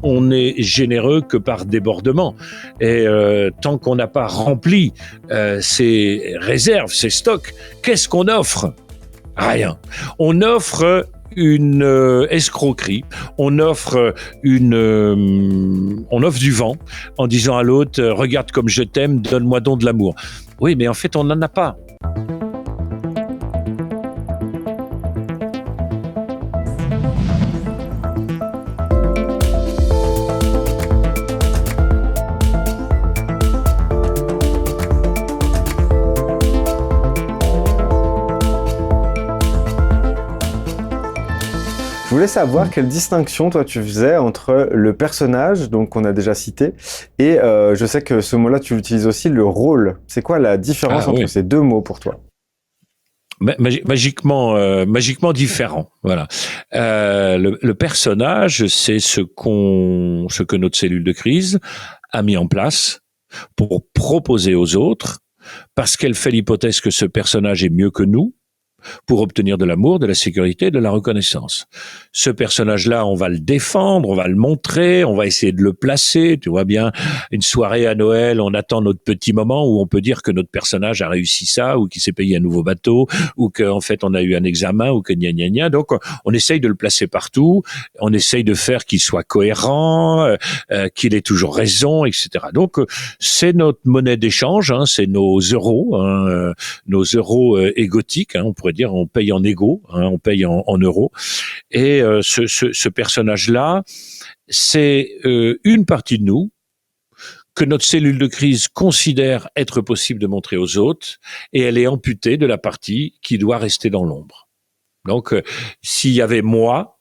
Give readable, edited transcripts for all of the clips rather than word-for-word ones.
on n'est généreux que par débordement. Et tant qu'on n'a pas rempli ses réserves, ses stocks, qu'est-ce qu'on offre? Rien. On offre une escroquerie, on offre du vent en disant à l'autre regarde comme je t'aime, donne-moi donc de l'amour. Oui, mais en fait on n'en a pas. Je voulais savoir quelle distinction toi tu faisais entre le personnage, donc qu'on a déjà cité, et je sais que ce mot-là tu l'utilises aussi, le rôle. C'est quoi la différence entre ces deux mots pour toi? Magiquement différent. Voilà. Le personnage, c'est ce que notre cellule de crise a mis en place pour proposer aux autres, parce qu'elle fait l'hypothèse que ce personnage est mieux que nous, pour obtenir de l'amour, de la sécurité, de la reconnaissance. Ce personnage-là, on va le défendre, on va le montrer, on va essayer de le placer. Tu vois bien, une soirée à Noël, on attend notre petit moment où on peut dire que notre personnage a réussi ça, ou qu'il s'est payé un nouveau bateau, ou qu'en fait on a eu un examen, ou que gna gna gna. Donc on essaye de le placer partout, on essaye de faire qu'il soit cohérent, qu'il ait toujours raison, etc. Donc c'est notre monnaie d'échange, hein, c'est nos euros, égotiques, hein, on pourrait dire, on paye en égo, hein, on paye en euros. Et ce personnage-là, c'est une partie de nous que notre cellule de crise considère être possible de montrer aux autres, et elle est amputée de la partie qui doit rester dans l'ombre. Donc, s'il y avait moi,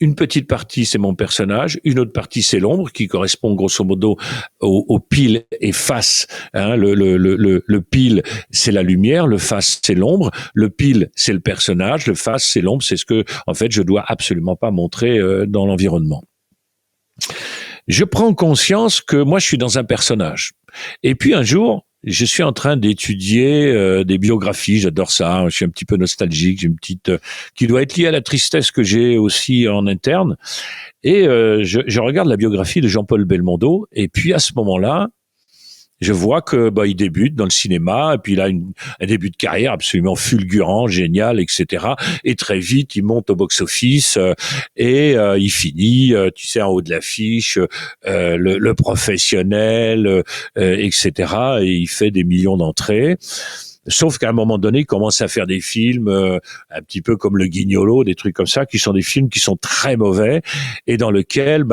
une petite partie, c'est mon personnage. Une autre partie, c'est l'ombre, qui correspond grosso modo au pile et face. Hein, le pile, c'est la lumière. Le face, c'est l'ombre. Le pile, c'est le personnage. Le face, c'est l'ombre. C'est ce que, en fait, je dois absolument pas montrer dans l'environnement. Je prends conscience que moi, je suis dans un personnage. Et puis un jour, je suis en train d'étudier des biographies, j'adore ça, je suis un petit peu nostalgique, j'ai une petite qui doit être liée à la tristesse que j'ai aussi en interne, et je regarde la biographie de Jean-Paul Belmondo, et puis à ce moment-là, je vois que il débute dans le cinéma, et puis il a un début de carrière absolument fulgurant, génial, etc. Et très vite, il monte au box-office et il finit, tu sais, en haut de l'affiche, le professionnel, etc. Et il fait des millions d'entrées. Sauf qu'à un moment donné, il commence à faire des films un petit peu comme Le Guignolo, des trucs comme ça, qui sont des films qui sont très mauvais et dans lesquels,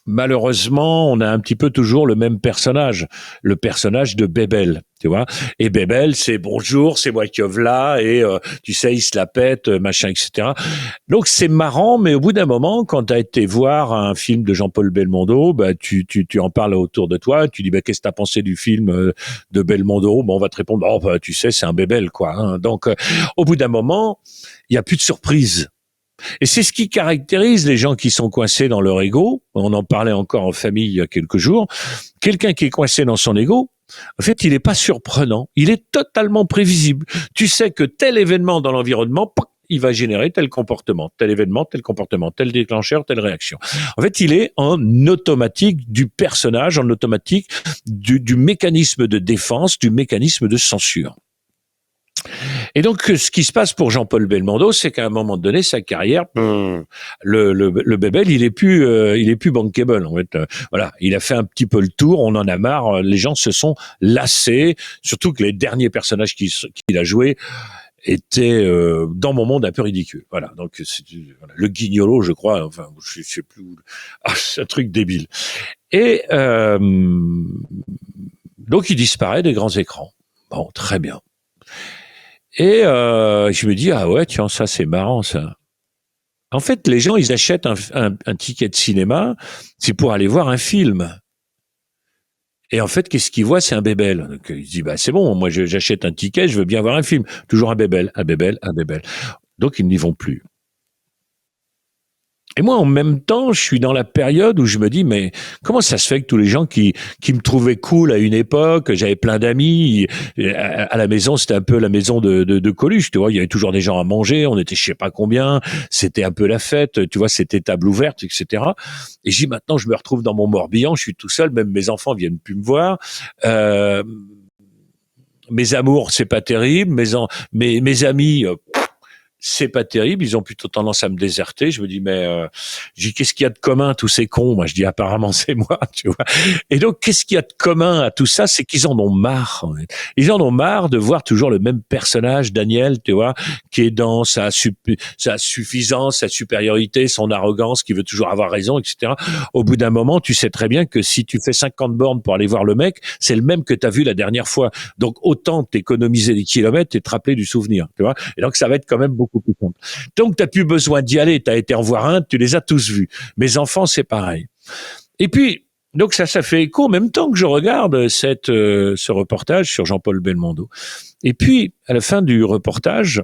malheureusement, on a un petit peu toujours le même personnage, le personnage de Bébel, tu vois. Et Bébel, c'est bonjour, c'est moi qui là, et tu sais, il se la pète, machin, etc. Donc c'est marrant, mais au bout d'un moment, quand tu as été voir un film de Jean-Paul Belmondo, tu en parles autour de toi, tu dis qu'est-ce que t'as pensé du film de Belmondo? On va te répondre tu sais, c'est un Bébel, quoi. Hein. Donc au bout d'un moment, il y a plus de surprise. Et c'est ce qui caractérise les gens qui sont coincés dans leur ego. On en parlait encore en famille il y a quelques jours. Quelqu'un qui est coincé dans son ego, en fait, il n'est pas surprenant. Il est totalement prévisible. Tu sais que tel événement dans l'environnement, il va générer tel comportement, tel événement, tel comportement, tel déclencheur, telle réaction. En fait, il est en automatique du personnage, en automatique du mécanisme de défense, du mécanisme de censure. Et donc, ce qui se passe pour Jean-Paul Belmondo, c'est qu'à un moment donné, sa carrière, le Bébel, il est plus bankable. En fait, voilà, il a fait un petit peu le tour. On en a marre. Les gens se sont lassés. Surtout que les derniers personnages qu'il a joués étaient dans mon monde un peu ridicules. Voilà. Donc, le Guignolo, je crois. Enfin, je sais plus. C'est un truc débile. Et donc, il disparaît des grands écrans. Bon, très bien. Et je me dis, ah ouais, tiens, ça c'est marrant ça. En fait, les gens, ils achètent un ticket de cinéma, c'est pour aller voir un film. Et en fait, qu'est-ce qu'ils voient? C'est un Bébel. Donc ils se disent, c'est bon, moi j'achète un ticket, je veux bien voir un film. Toujours un Bébel, un Bébel, un Bébel. Donc ils n'y vont plus. Et moi, en même temps, je suis dans la période où je me dis, mais comment ça se fait que tous les gens qui me trouvaient cool à une époque, j'avais plein d'amis, à la maison, c'était un peu la maison de Coluche, tu vois, il y avait toujours des gens à manger, on était je sais pas combien, c'était un peu la fête, tu vois, c'était table ouverte, etc. Et j'ai maintenant, je me retrouve dans mon Morbihan, je suis tout seul, même mes enfants viennent plus me voir. Mes amours, c'est pas terrible, mes amis, c'est pas terrible, ils ont plutôt tendance à me déserter. Je me dis, mais je dis, qu'est-ce qu'il y a de commun tous ces cons? Moi, je dis, apparemment, c'est moi, tu vois. Et donc, qu'est-ce qu'il y a de commun à tout ça? C'est qu'ils en ont marre, en fait. Ils en ont marre de voir toujours le même personnage, Daniel, tu vois, qui est dans sa suffisance, sa supériorité, son arrogance, qui veut toujours avoir raison, etc. Au bout d'un moment, tu sais très bien que si tu fais 50 bornes pour aller voir le mec, c'est le même que tu as vu la dernière fois. Donc, autant t'économiser des kilomètres et te rappeler du souvenir, tu vois. Et donc, ça va être quand même beaucoup plus simple. Donc, t'as plus besoin d'y aller, t'as été en voir un, tu les as tous vus. Mes enfants, c'est pareil. Et puis, donc ça fait écho en même temps que je regarde ce reportage sur Jean-Paul Belmondo. Et puis, à la fin du reportage,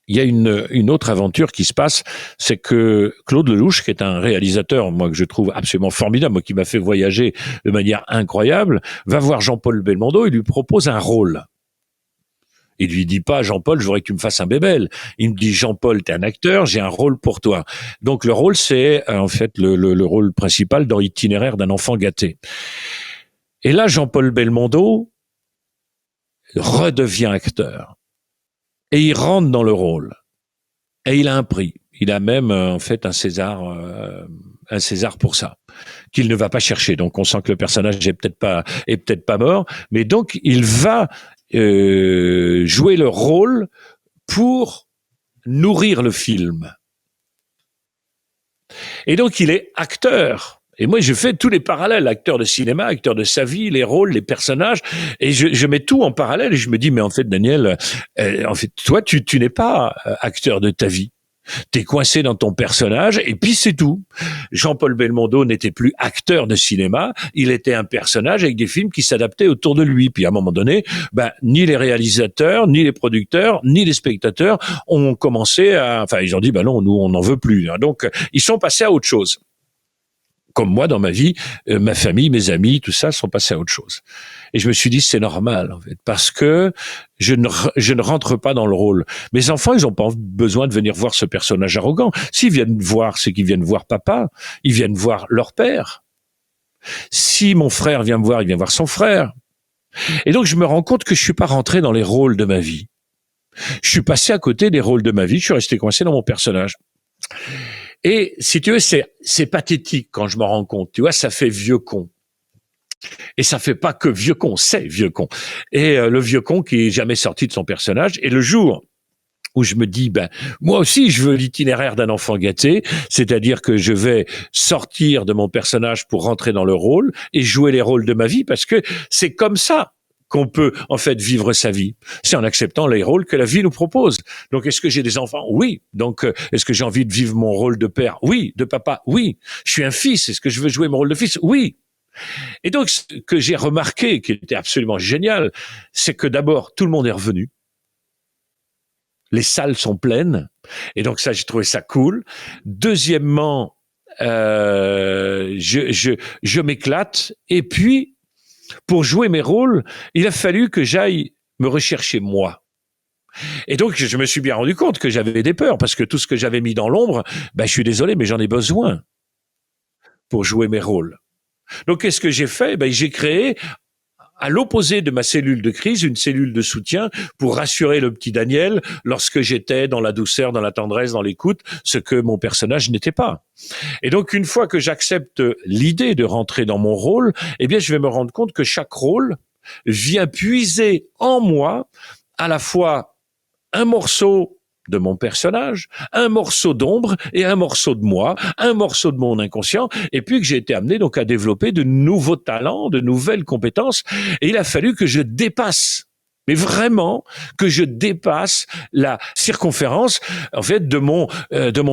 il y a une autre aventure qui se passe, c'est que Claude Lelouch, qui est un réalisateur, moi, que je trouve absolument formidable, moi, qui m'a fait voyager de manière incroyable, va voir Jean-Paul Belmondo et lui propose un rôle. Il lui dit pas, Jean-Paul, je voudrais que tu me fasses un bébel. Il me dit, Jean-Paul, t'es un acteur, j'ai un rôle pour toi. Donc le rôle, c'est en fait le rôle principal dans Itinéraire d'un enfant gâté. Et là, Jean-Paul Belmondo redevient acteur. Et il rentre dans le rôle. Et il a un prix. Il a même en fait un César pour ça, qu'il ne va pas chercher. Donc on sent que le personnage est peut-être pas mort, mais donc il va jouer le rôle pour nourrir le film. Et donc il est acteur. Et moi, je fais tous les parallèles, acteur de cinéma, acteur de sa vie, les rôles, les personnages, et je mets tout en parallèle, et je me dis, mais en fait, Daniel, en fait, toi, tu n'es pas acteur de ta vie. T'es coincé dans ton personnage, et puis c'est tout. Jean-Paul Belmondo n'était plus acteur de cinéma, il était un personnage avec des films qui s'adaptaient autour de lui. Puis à un moment donné, ni les réalisateurs, ni les producteurs, ni les spectateurs ont commencé ils ont dit, non, nous, on n'en veut plus. Donc, ils sont passés à autre chose. Comme moi, dans ma vie, ma famille, mes amis, tout ça, sont passés à autre chose. Et je me suis dit, c'est normal, en fait, parce que je ne rentre pas dans le rôle. Mes enfants, ils n'ont pas besoin de venir voir ce personnage arrogant. S'ils viennent voir, c'est qu'ils viennent voir papa, ils viennent voir leur père. Si mon frère vient me voir, il vient voir son frère. Et donc, je me rends compte que je suis pas rentré dans les rôles de ma vie. Je suis passé à côté des rôles de ma vie, je suis resté coincé dans mon personnage. Et si tu veux, c'est pathétique quand je me rends compte. Tu vois, ça fait vieux con. Et ça fait pas que vieux con, c'est vieux con. Et le vieux con qui est jamais sorti de son personnage. Et le jour où je me dis, moi aussi, je veux l'itinéraire d'un enfant gâté, c'est-à-dire que je vais sortir de mon personnage pour rentrer dans le rôle et jouer les rôles de ma vie, parce que c'est comme ça qu'on peut en fait vivre sa vie. C'est en acceptant les rôles que la vie nous propose. Donc est-ce que j'ai des enfants? Oui. Donc est-ce que j'ai envie de vivre mon rôle de père? Oui. De papa? Oui. Je suis un fils. Est-ce que je veux jouer mon rôle de fils? Oui. Et donc ce que j'ai remarqué, qui était absolument génial, c'est que d'abord tout le monde est revenu. Les salles sont pleines. Et donc ça, j'ai trouvé ça cool. Deuxièmement, je m'éclate. Et puis, pour jouer mes rôles, il a fallu que j'aille me rechercher moi. Et donc, je me suis bien rendu compte que j'avais des peurs, parce que tout ce que j'avais mis dans l'ombre, je suis désolé, mais j'en ai besoin pour jouer mes rôles. Donc, qu'est-ce que j'ai fait? J'ai créé, à l'opposé de ma cellule de crise, une cellule de soutien pour rassurer le petit Daniel lorsque j'étais dans la douceur, dans la tendresse, dans l'écoute, ce que mon personnage n'était pas. Et donc, une fois que j'accepte l'idée de rentrer dans mon rôle, je vais me rendre compte que chaque rôle vient puiser en moi à la fois un morceau de mon personnage, un morceau d'ombre et un morceau de moi, un morceau de mon inconscient, et puis que j'ai été amené donc à développer de nouveaux talents, de nouvelles compétences, et il a fallu que je dépasse Mais vraiment que je dépasse la circonférence en fait de mon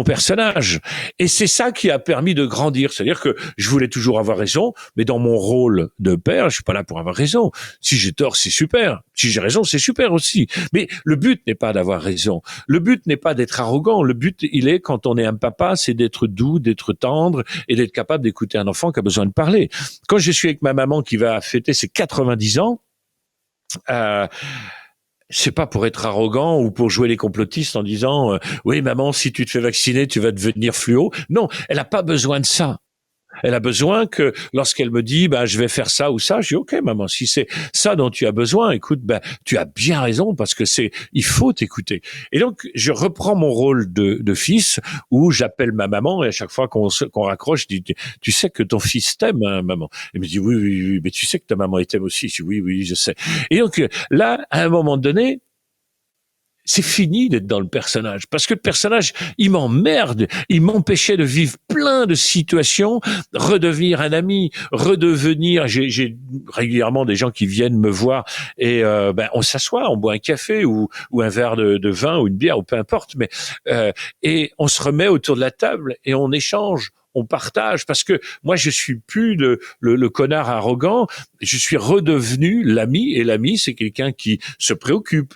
personnage. Et c'est ça qui a permis de grandir. C'est-à-dire que je voulais toujours avoir raison, mais dans mon rôle de père, je suis pas là pour avoir raison. Si j'ai tort, c'est super. Si j'ai raison, c'est super aussi. Mais le but n'est pas d'avoir raison. Le but n'est pas d'être arrogant. Le but, il est, quand on est un papa, c'est d'être doux, d'être tendre et d'être capable d'écouter un enfant qui a besoin de parler. Quand je suis avec ma maman qui va fêter ses 90 ans, c'est pas pour être arrogant ou pour jouer les complotistes en disant oui maman, si tu te fais vacciner tu vas devenir fluo. Non, elle a pas besoin de ça. Elle a besoin que lorsqu'elle me dit je vais faire ça ou ça, je dis OK maman, si c'est ça dont tu as besoin, écoute, tu as bien raison parce que il faut t'écouter. Et donc je reprends mon rôle de fils où j'appelle ma maman et à chaque fois qu'on raccroche, je dis tu sais que ton fils t'aime hein, maman. Elle me dit oui, mais tu sais que ta maman t'aime aussi. Je dis oui, je sais. Et donc là à un moment donné, c'est fini d'être dans le personnage. Parce que le personnage, il m'emmerde. Il m'empêchait de vivre plein de situations, redevenir un ami, redevenir... J'ai régulièrement des gens qui viennent me voir et on s'assoit, on boit un café ou un verre de vin ou une bière ou peu importe. Et on se remet autour de la table et on échange. On partage, parce que moi je suis plus le connard arrogant, je suis redevenu l'ami, et l'ami c'est quelqu'un qui se préoccupe,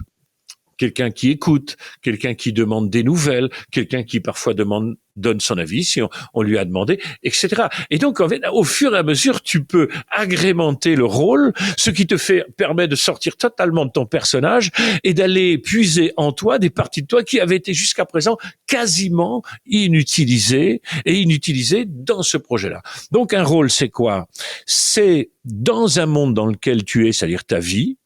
quelqu'un qui écoute, quelqu'un qui demande des nouvelles, quelqu'un qui parfois donne son avis si on lui a demandé, etc. Et donc, en fait, au fur et à mesure, tu peux agrémenter le rôle, ce qui te permet de sortir totalement de ton personnage et d'aller puiser en toi des parties de toi qui avaient été jusqu'à présent quasiment inutilisées dans ce projet-là. Donc, un rôle, c'est quoi? C'est dans un monde dans lequel tu es, c'est-à-dire ta vie,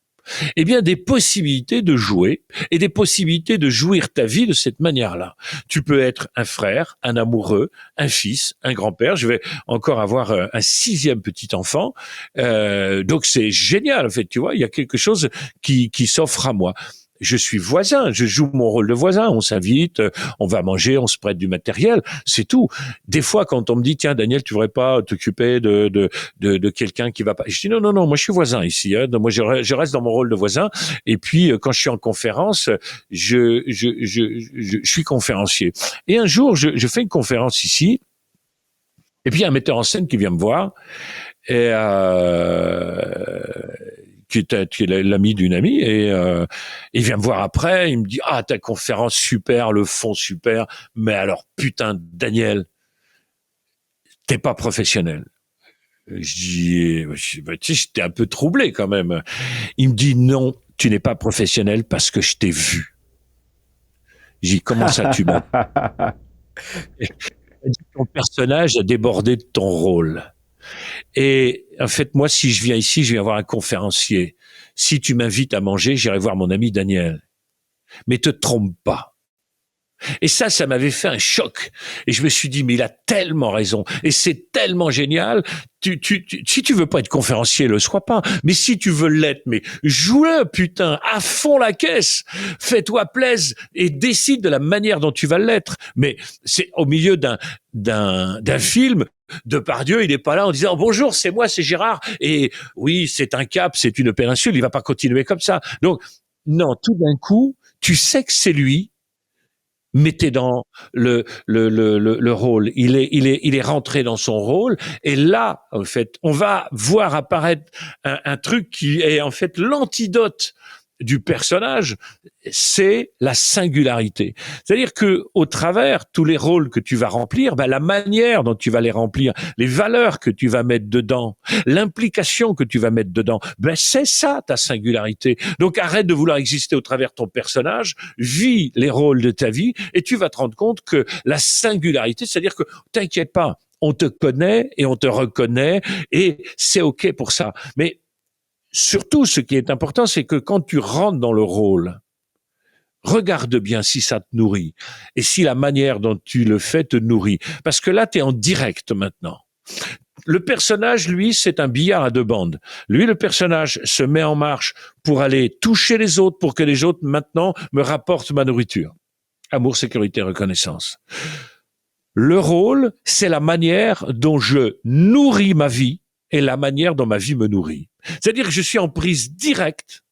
eh bien, des possibilités de jouer et des possibilités de jouir ta vie de cette manière-là. Tu peux être un frère, un amoureux, un fils, un grand-père. Je vais encore avoir un 6e petit enfant. Donc, c'est génial, en fait, tu vois. Il y a quelque chose qui s'offre à moi. Je suis voisin, je joue mon rôle de voisin, on s'invite, on va manger, on se prête du matériel, c'est tout. Des fois, quand on me dit, tiens, Daniel, tu voudrais pas t'occuper de quelqu'un qui va pas, je dis non, moi je suis voisin ici, hein. Moi je reste dans mon rôle de voisin, et puis quand je suis en conférence, je suis conférencier. Et un jour, je fais une conférence ici, et puis il y a un metteur en scène qui vient me voir, et qui est l'ami d'une amie, et il vient me voir après, il me dit ta conférence super, le fond super, mais alors putain Daniel, t'es pas professionnel. Je dis tu sais, j'étais un peu troublé quand même. Il me dit non, tu n'es pas professionnel parce que je t'ai vu. J'ai dit comment ça tu m'as ton personnage a débordé de ton rôle. Et en fait, moi, si je viens ici, je viens voir un conférencier. Si tu m'invites à manger, j'irai voir mon ami Daniel. Mais te trompe pas. Et ça m'avait fait un choc. Et je me suis dit, mais il a tellement raison. Et c'est tellement génial. Si tu veux pas être conférencier, le sois pas. Mais si tu veux l'être, mais joue-le, putain, à fond la caisse. Fais-toi plaisir et décide de la manière dont tu vas l'être. Mais c'est au milieu d'un film. Depardieu, il n'est pas là en disant bonjour, c'est moi, c'est Gérard. Et oui, c'est un cap, c'est une péninsule. Il va pas continuer comme ça. Donc, non, tout d'un coup, tu sais que c'est lui. Mettez dans le rôle. Il est rentré dans son rôle. Et là, en fait, on va voir apparaître un truc qui est en fait l'antidote du personnage, c'est la singularité. C'est-à-dire que au travers tous les rôles que tu vas remplir, la manière dont tu vas les remplir, les valeurs que tu vas mettre dedans, l'implication que tu vas mettre dedans, c'est ça ta singularité. Donc arrête de vouloir exister au travers de ton personnage, vis les rôles de ta vie et tu vas te rendre compte que la singularité, c'est-à-dire que t'inquiète pas, on te connaît et on te reconnaît et c'est OK pour ça. Mais surtout, ce qui est important, c'est que quand tu rentres dans le rôle, regarde bien si ça te nourrit et si la manière dont tu le fais te nourrit. Parce que là, tu es en direct maintenant. Le personnage, lui, c'est un billard à 2 bandes. Lui, le personnage se met en marche pour aller toucher les autres, pour que les autres, maintenant, me rapportent ma nourriture. Amour, sécurité, reconnaissance. Le rôle, c'est la manière dont je nourris ma vie et la manière dont ma vie me nourrit. C'est-à-dire que je suis en prise directe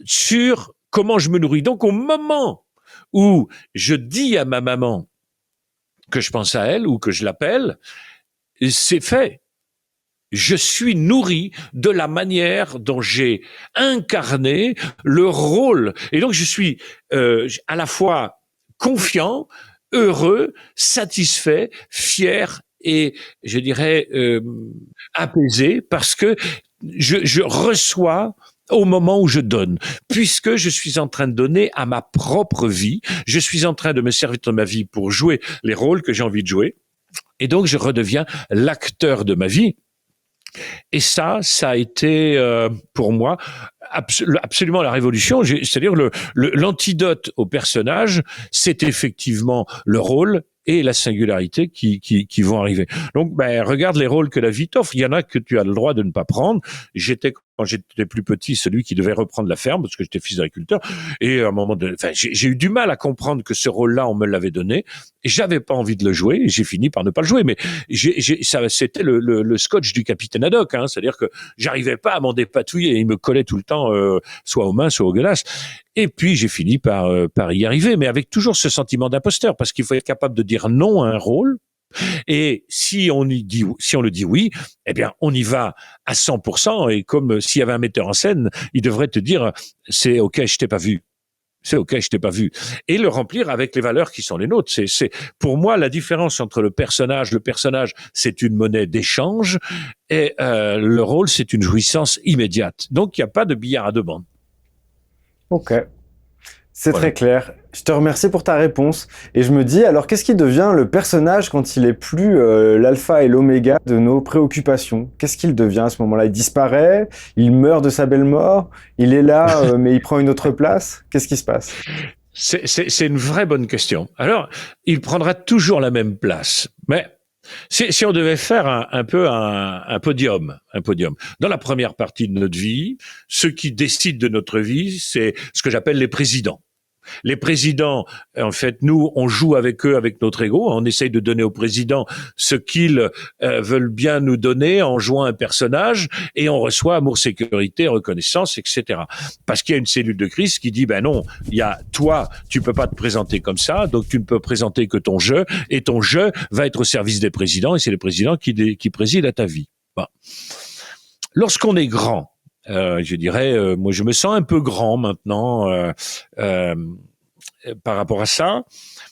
sur comment je me nourris. Donc, au moment où je dis à ma maman que je pense à elle ou que je l'appelle, c'est fait. Je suis nourri de la manière dont j'ai incarné le rôle. Et donc, je suis à la fois confiant, heureux, satisfait, fier et, je dirais, apaisé parce que je reçois au moment où je donne, puisque je suis en train de donner à ma propre vie, je suis en train de me servir de ma vie pour jouer les rôles que j'ai envie de jouer, et donc je redeviens l'acteur de ma vie. Et ça a été pour moi absolument la révolution. C'est-à-dire l'antidote au personnage, c'est effectivement le rôle et la singularité qui vont arriver. Donc, regarde les rôles que la vie t'offre. Il y en a que tu as le droit de ne pas prendre. Quand j'étais plus petit, celui qui devait reprendre la ferme parce que j'étais fils d'agriculteur. Et à un moment donné, j'ai eu du mal à comprendre que ce rôle-là, on me l'avait donné. Et j'avais pas envie de le jouer. Et j'ai fini par ne pas le jouer. Mais c'était le scotch du capitaine Haddock. Hein, c'est-à-dire que j'arrivais pas à m'en dépatouiller. Il me collait tout le temps, soit aux mains, soit aux gueulasses. Et puis j'ai fini par y arriver, mais avec toujours ce sentiment d'imposteur, parce qu'il faut être capable de dire non à un rôle. Et si on le dit oui, eh bien, on y va à 100%. Et comme s'il y avait un metteur en scène, il devrait te dire, c'est OK, je t'ai pas vu. C'est OK, je t'ai pas vu. Et le remplir avec les valeurs qui sont les nôtres. C'est pour moi la différence entre le personnage, c'est une monnaie d'échange et le rôle, c'est une jouissance immédiate. Donc, il n'y a pas de billard à deux bandes. Ok. C'est très clair. Je te remercie pour ta réponse. Et je me dis, alors qu'est-ce qui devient le personnage quand il est plus l'alpha et l'oméga de nos préoccupations? Qu'est-ce qu'il devient à ce moment-là? Il disparaît? Il meurt de sa belle mort? Il est là, mais il prend une autre place? Qu'est-ce qui se passe? C'est une vraie bonne question. Alors, il prendra toujours la même place. Mais si on devait faire un podium. Dans la première partie de notre vie, ceux qui décident de notre vie, c'est ce que j'appelle les présidents. Les présidents, en fait, nous, on joue avec eux, avec notre ego. On essaye de donner aux présidents ce qu'ils veulent bien nous donner en jouant un personnage, et on reçoit amour, sécurité, reconnaissance, etc. Parce qu'il y a une cellule de crise qui dit, ben non, il y a toi, tu peux pas te présenter comme ça, donc tu ne peux présenter que ton jeu, et ton jeu va être au service des présidents, et c'est les présidents qui président à ta vie. Bon. Lorsqu'on est grand, je dirais, moi je me sens un peu grand maintenant par rapport à ça.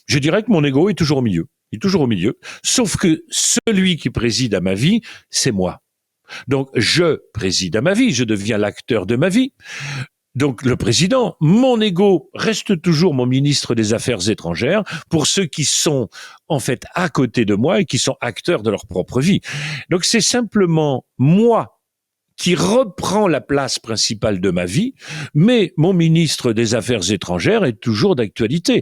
Je dirais que mon ego est toujours au milieu. Il est toujours au milieu. Sauf que celui qui préside à ma vie, c'est moi. Donc je préside à ma vie, je deviens l'acteur de ma vie. Donc le président, mon ego reste toujours mon ministre des Affaires étrangères pour ceux qui sont en fait à côté de moi et qui sont acteurs de leur propre vie. Donc c'est simplement moi qui reprend la place principale de ma vie, mais mon ministre des Affaires étrangères est toujours d'actualité.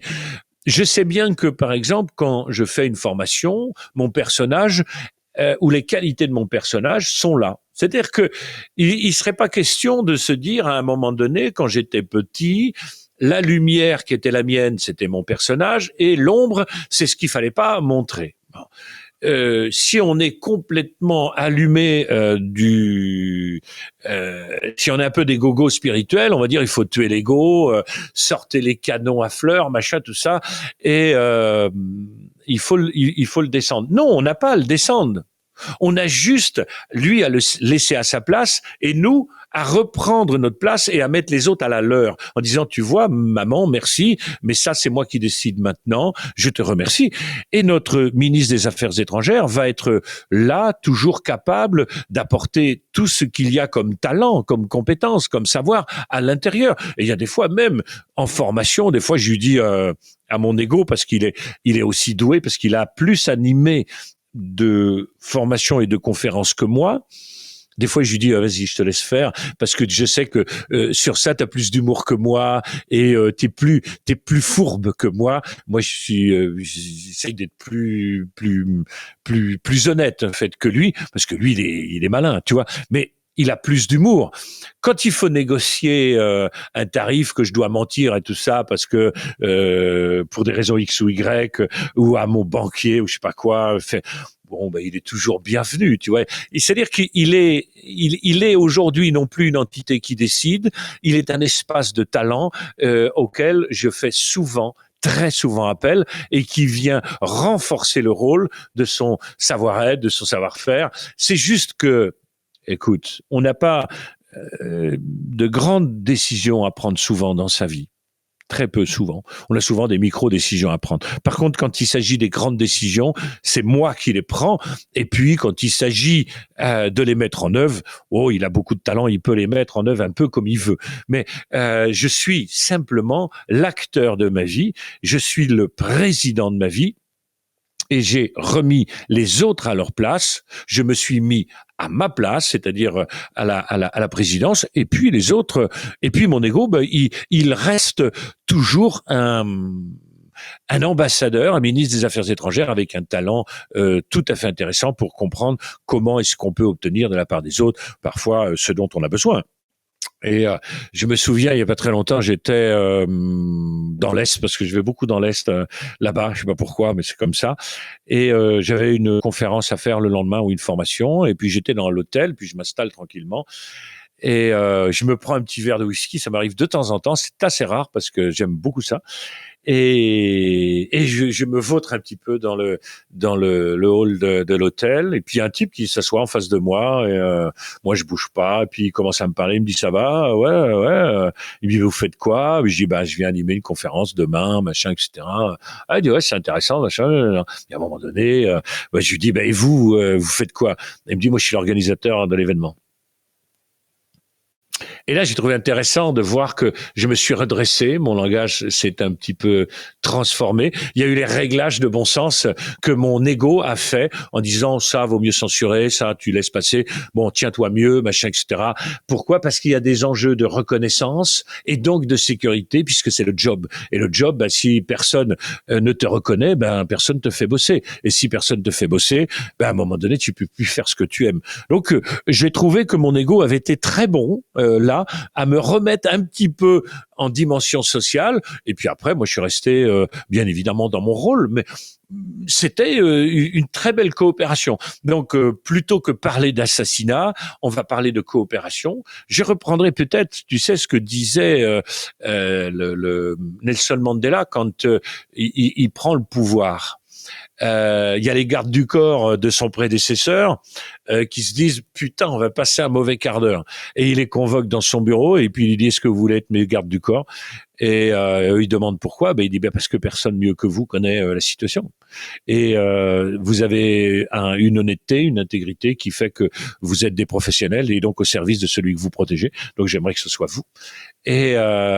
Je sais bien que, par exemple, quand je fais une formation, mon personnage ou les qualités de mon personnage sont là. C'est-à-dire que il serait pas question de se dire à un moment donné, quand j'étais petit, la lumière qui était la mienne, c'était mon personnage, et l'ombre, c'est ce qu'il fallait pas montrer. Bon. Si on est complètement allumé si on est un peu des gogos spirituels, on va dire il faut tuer l'ego, sortez les canons à fleurs, machin, tout ça, et il faut le descendre. Non, on n'a pas à le descendre. On a juste lui à le laisser à sa place et nous à reprendre notre place et à mettre les autres à la leur en disant tu vois maman merci mais ça c'est moi qui décide maintenant, je te remercie. Et notre ministre des Affaires étrangères va être là toujours capable d'apporter tout ce qu'il y a comme talent, comme compétence, comme savoir à l'intérieur. Et il y a des fois même en formation, des fois je lui dis à mon ego parce qu'il est aussi doué, parce qu'il a plus animé de formation et de conférences que moi. Des fois, je lui dis, vas-y, je te laisse faire, parce que je sais que sur ça, t'as plus d'humour que moi, et t'es plus fourbe que moi. Moi, j'essaye d'être plus honnête, en fait, que lui, parce que lui, il est malin, tu vois. Mais il a plus d'humour. Quand il faut négocier un tarif que je dois mentir et tout ça parce que pour des raisons X ou Y ou à mon banquier ou je sais pas quoi, bon, ben, il est toujours bienvenu, tu vois. C'est-à-dire il est aujourd'hui non plus une entité qui décide, il est un espace de talent auquel je fais souvent, très souvent appel, et qui vient renforcer le rôle de son savoir-être, de son savoir-faire. C'est juste que, écoute, on n'a pas de grandes décisions à prendre souvent dans sa vie. Très peu souvent. On a souvent des micro-décisions à prendre. Par contre, quand il s'agit des grandes décisions, c'est moi qui les prends. Et puis, quand il s'agit de les mettre en œuvre, oh, il a beaucoup de talent, il peut les mettre en œuvre un peu comme il veut. Mais je suis simplement l'acteur de ma vie. Je suis le président de ma vie. Et j'ai remis les autres à leur place. Je me suis mis à ma place, c'est-à-dire à la présidence. Et puis les autres, et puis mon ego, ben, il reste toujours un ambassadeur, un ministre des Affaires étrangères avec un talent tout à fait intéressant pour comprendre comment est-ce qu'on peut obtenir de la part des autres parfois ce dont on a besoin. Et je me souviens, il y a pas très longtemps, j'étais dans l'Est, parce que je vais beaucoup dans l'Est là-bas, je sais pas pourquoi, mais c'est comme ça. Et j'avais une conférence à faire le lendemain ou une formation, et puis j'étais dans l'hôtel, puis je m'installe tranquillement. Et je me prends un petit verre de whisky, ça m'arrive de temps en temps, c'est assez rare parce que j'aime beaucoup ça. Et je me vautre un petit peu dans le hall de l'hôtel, et puis il y a un type qui s'assoit en face de moi, et moi je bouge pas, et puis il commence à me parler, il me dit ça va, ouais, il me dit vous faites quoi, je dis bah je viens animer une conférence demain, machin, etc. Ah, il dit ouais c'est intéressant, machin. Et à un moment donné, je lui dis bah et vous vous faites quoi? Il me dit moi je suis l'organisateur de l'événement. Et là, j'ai trouvé intéressant de voir que je me suis redressé, mon langage s'est un petit peu transformé. Il y a eu les réglages de bon sens que mon ego a fait en disant ça vaut mieux censurer, ça tu laisses passer, bon tiens-toi mieux, machin, etc. Pourquoi? Parce qu'il y a des enjeux de reconnaissance et donc de sécurité puisque c'est le job. Et le job, ben, si personne ne te reconnaît, ben personne te fait bosser. Et si personne te fait bosser, ben à un moment donné tu peux plus faire ce que tu aimes. Donc j'ai trouvé que mon ego avait été très bon là à me remettre un petit peu en dimension sociale. Et puis après, moi, je suis resté bien évidemment dans mon rôle, mais c'était une très belle coopération. Donc, plutôt que parler d'assassinat, on va parler de coopération. Je reprendrai peut-être, tu sais, ce que disait le Nelson Mandela quand il prend le pouvoir. Il y a les gardes du corps de son prédécesseur qui se disent putain on va passer un mauvais quart d'heure, et il les convoque dans son bureau et puis il dit est-ce que vous voulez être mes gardes du corps, et eux, ils demandent pourquoi, ben il dit ben parce que personne mieux que vous connaît la situation, et vous avez une honnêteté, une intégrité qui fait que vous êtes des professionnels et donc au service de celui que vous protégez, donc j'aimerais que ce soit vous. Et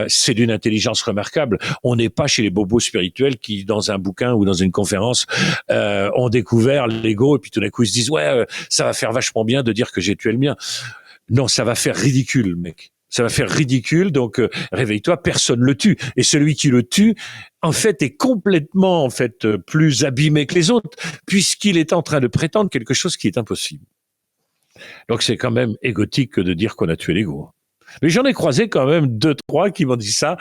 c'est d'une intelligence remarquable. On n'est pas chez les bobos spirituels qui, dans un bouquin ou dans une conférence, ont découvert l'ego et puis tout d'un coup ils se disent ouais, ça va faire vachement bien de dire que j'ai tué le mien. Non, ça va faire ridicule, mec. Ça va faire ridicule, donc réveille-toi, personne le tue. Et celui qui le tue, en fait, est complètement plus abîmé que les autres, puisqu'il est en train de prétendre quelque chose qui est impossible. Donc c'est quand même égotique de dire qu'on a tué l'ego. Mais j'en ai croisé quand même 2-3 qui m'ont dit ça.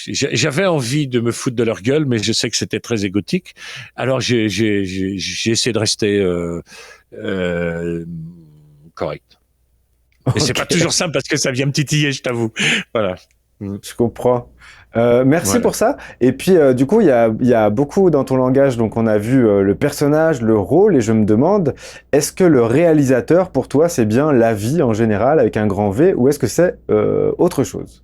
J'avais envie de me foutre de leur gueule, mais je sais que c'était très égotique. Alors j'ai essayé de rester correct. Et c'est pas toujours simple parce que ça vient me titiller, je t'avoue. Voilà. Je comprends. Merci Voilà. pour ça. Et puis, du coup, il y a beaucoup dans ton langage. Donc, on a vu le personnage, le rôle, et je me demande, est-ce que le réalisateur, pour toi, c'est bien la vie en général avec un grand V, ou est-ce que c'est autre chose?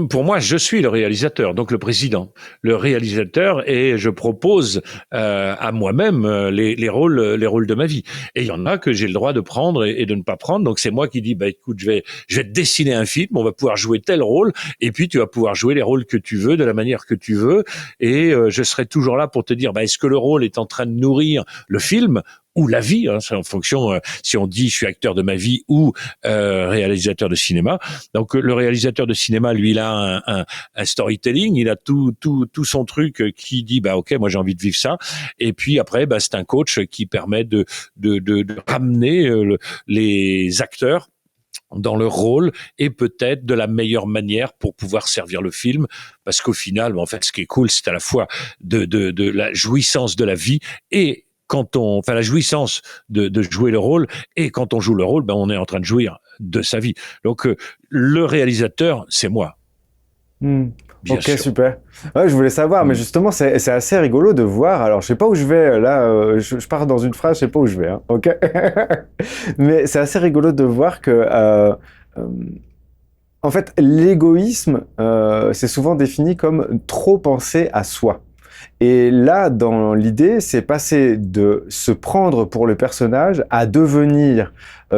Pour moi, je suis le réalisateur, donc le président, le réalisateur, et je propose à moi-même les rôles de ma vie. Et il y en a que j'ai le droit de prendre et de ne pas prendre. Donc c'est moi qui dis, bah écoute, je vais te dessiner un film, on va pouvoir jouer tel rôle, et puis tu vas pouvoir jouer les rôles que tu veux, de la manière que tu veux, et je serai toujours là pour te dire, bah est-ce que le rôle est en train de nourrir le film ou la vie, hein, c'est en fonction si on dit je suis acteur de ma vie ou réalisateur de cinéma. Donc le réalisateur de cinéma, lui, il a un storytelling, il a tout son truc qui dit bah ok, moi j'ai envie de vivre ça. Et puis après, bah c'est un coach qui permet de ramener les acteurs dans leur rôle et peut-être de la meilleure manière pour pouvoir servir le film, parce qu'au final, en fait, ce qui est cool, c'est à la fois de la jouissance de la vie et enfin la jouissance de jouer le rôle, et quand on joue le rôle, ben on est en train de jouir de sa vie. Donc le réalisateur, c'est moi. Hmm. Bien Ok, sûr. super. Ouais, je voulais savoir, mais justement, c'est assez rigolo de voir. Alors, je sais pas où je vais. Là, je pars dans une phrase, je sais pas où je vais. Hein, ok. Mais c'est assez rigolo de voir que, euh, en fait, l'égoïsme, c'est souvent défini comme trop penser à soi. Et là, dans l'idée, c'est passer de se prendre pour le personnage à devenir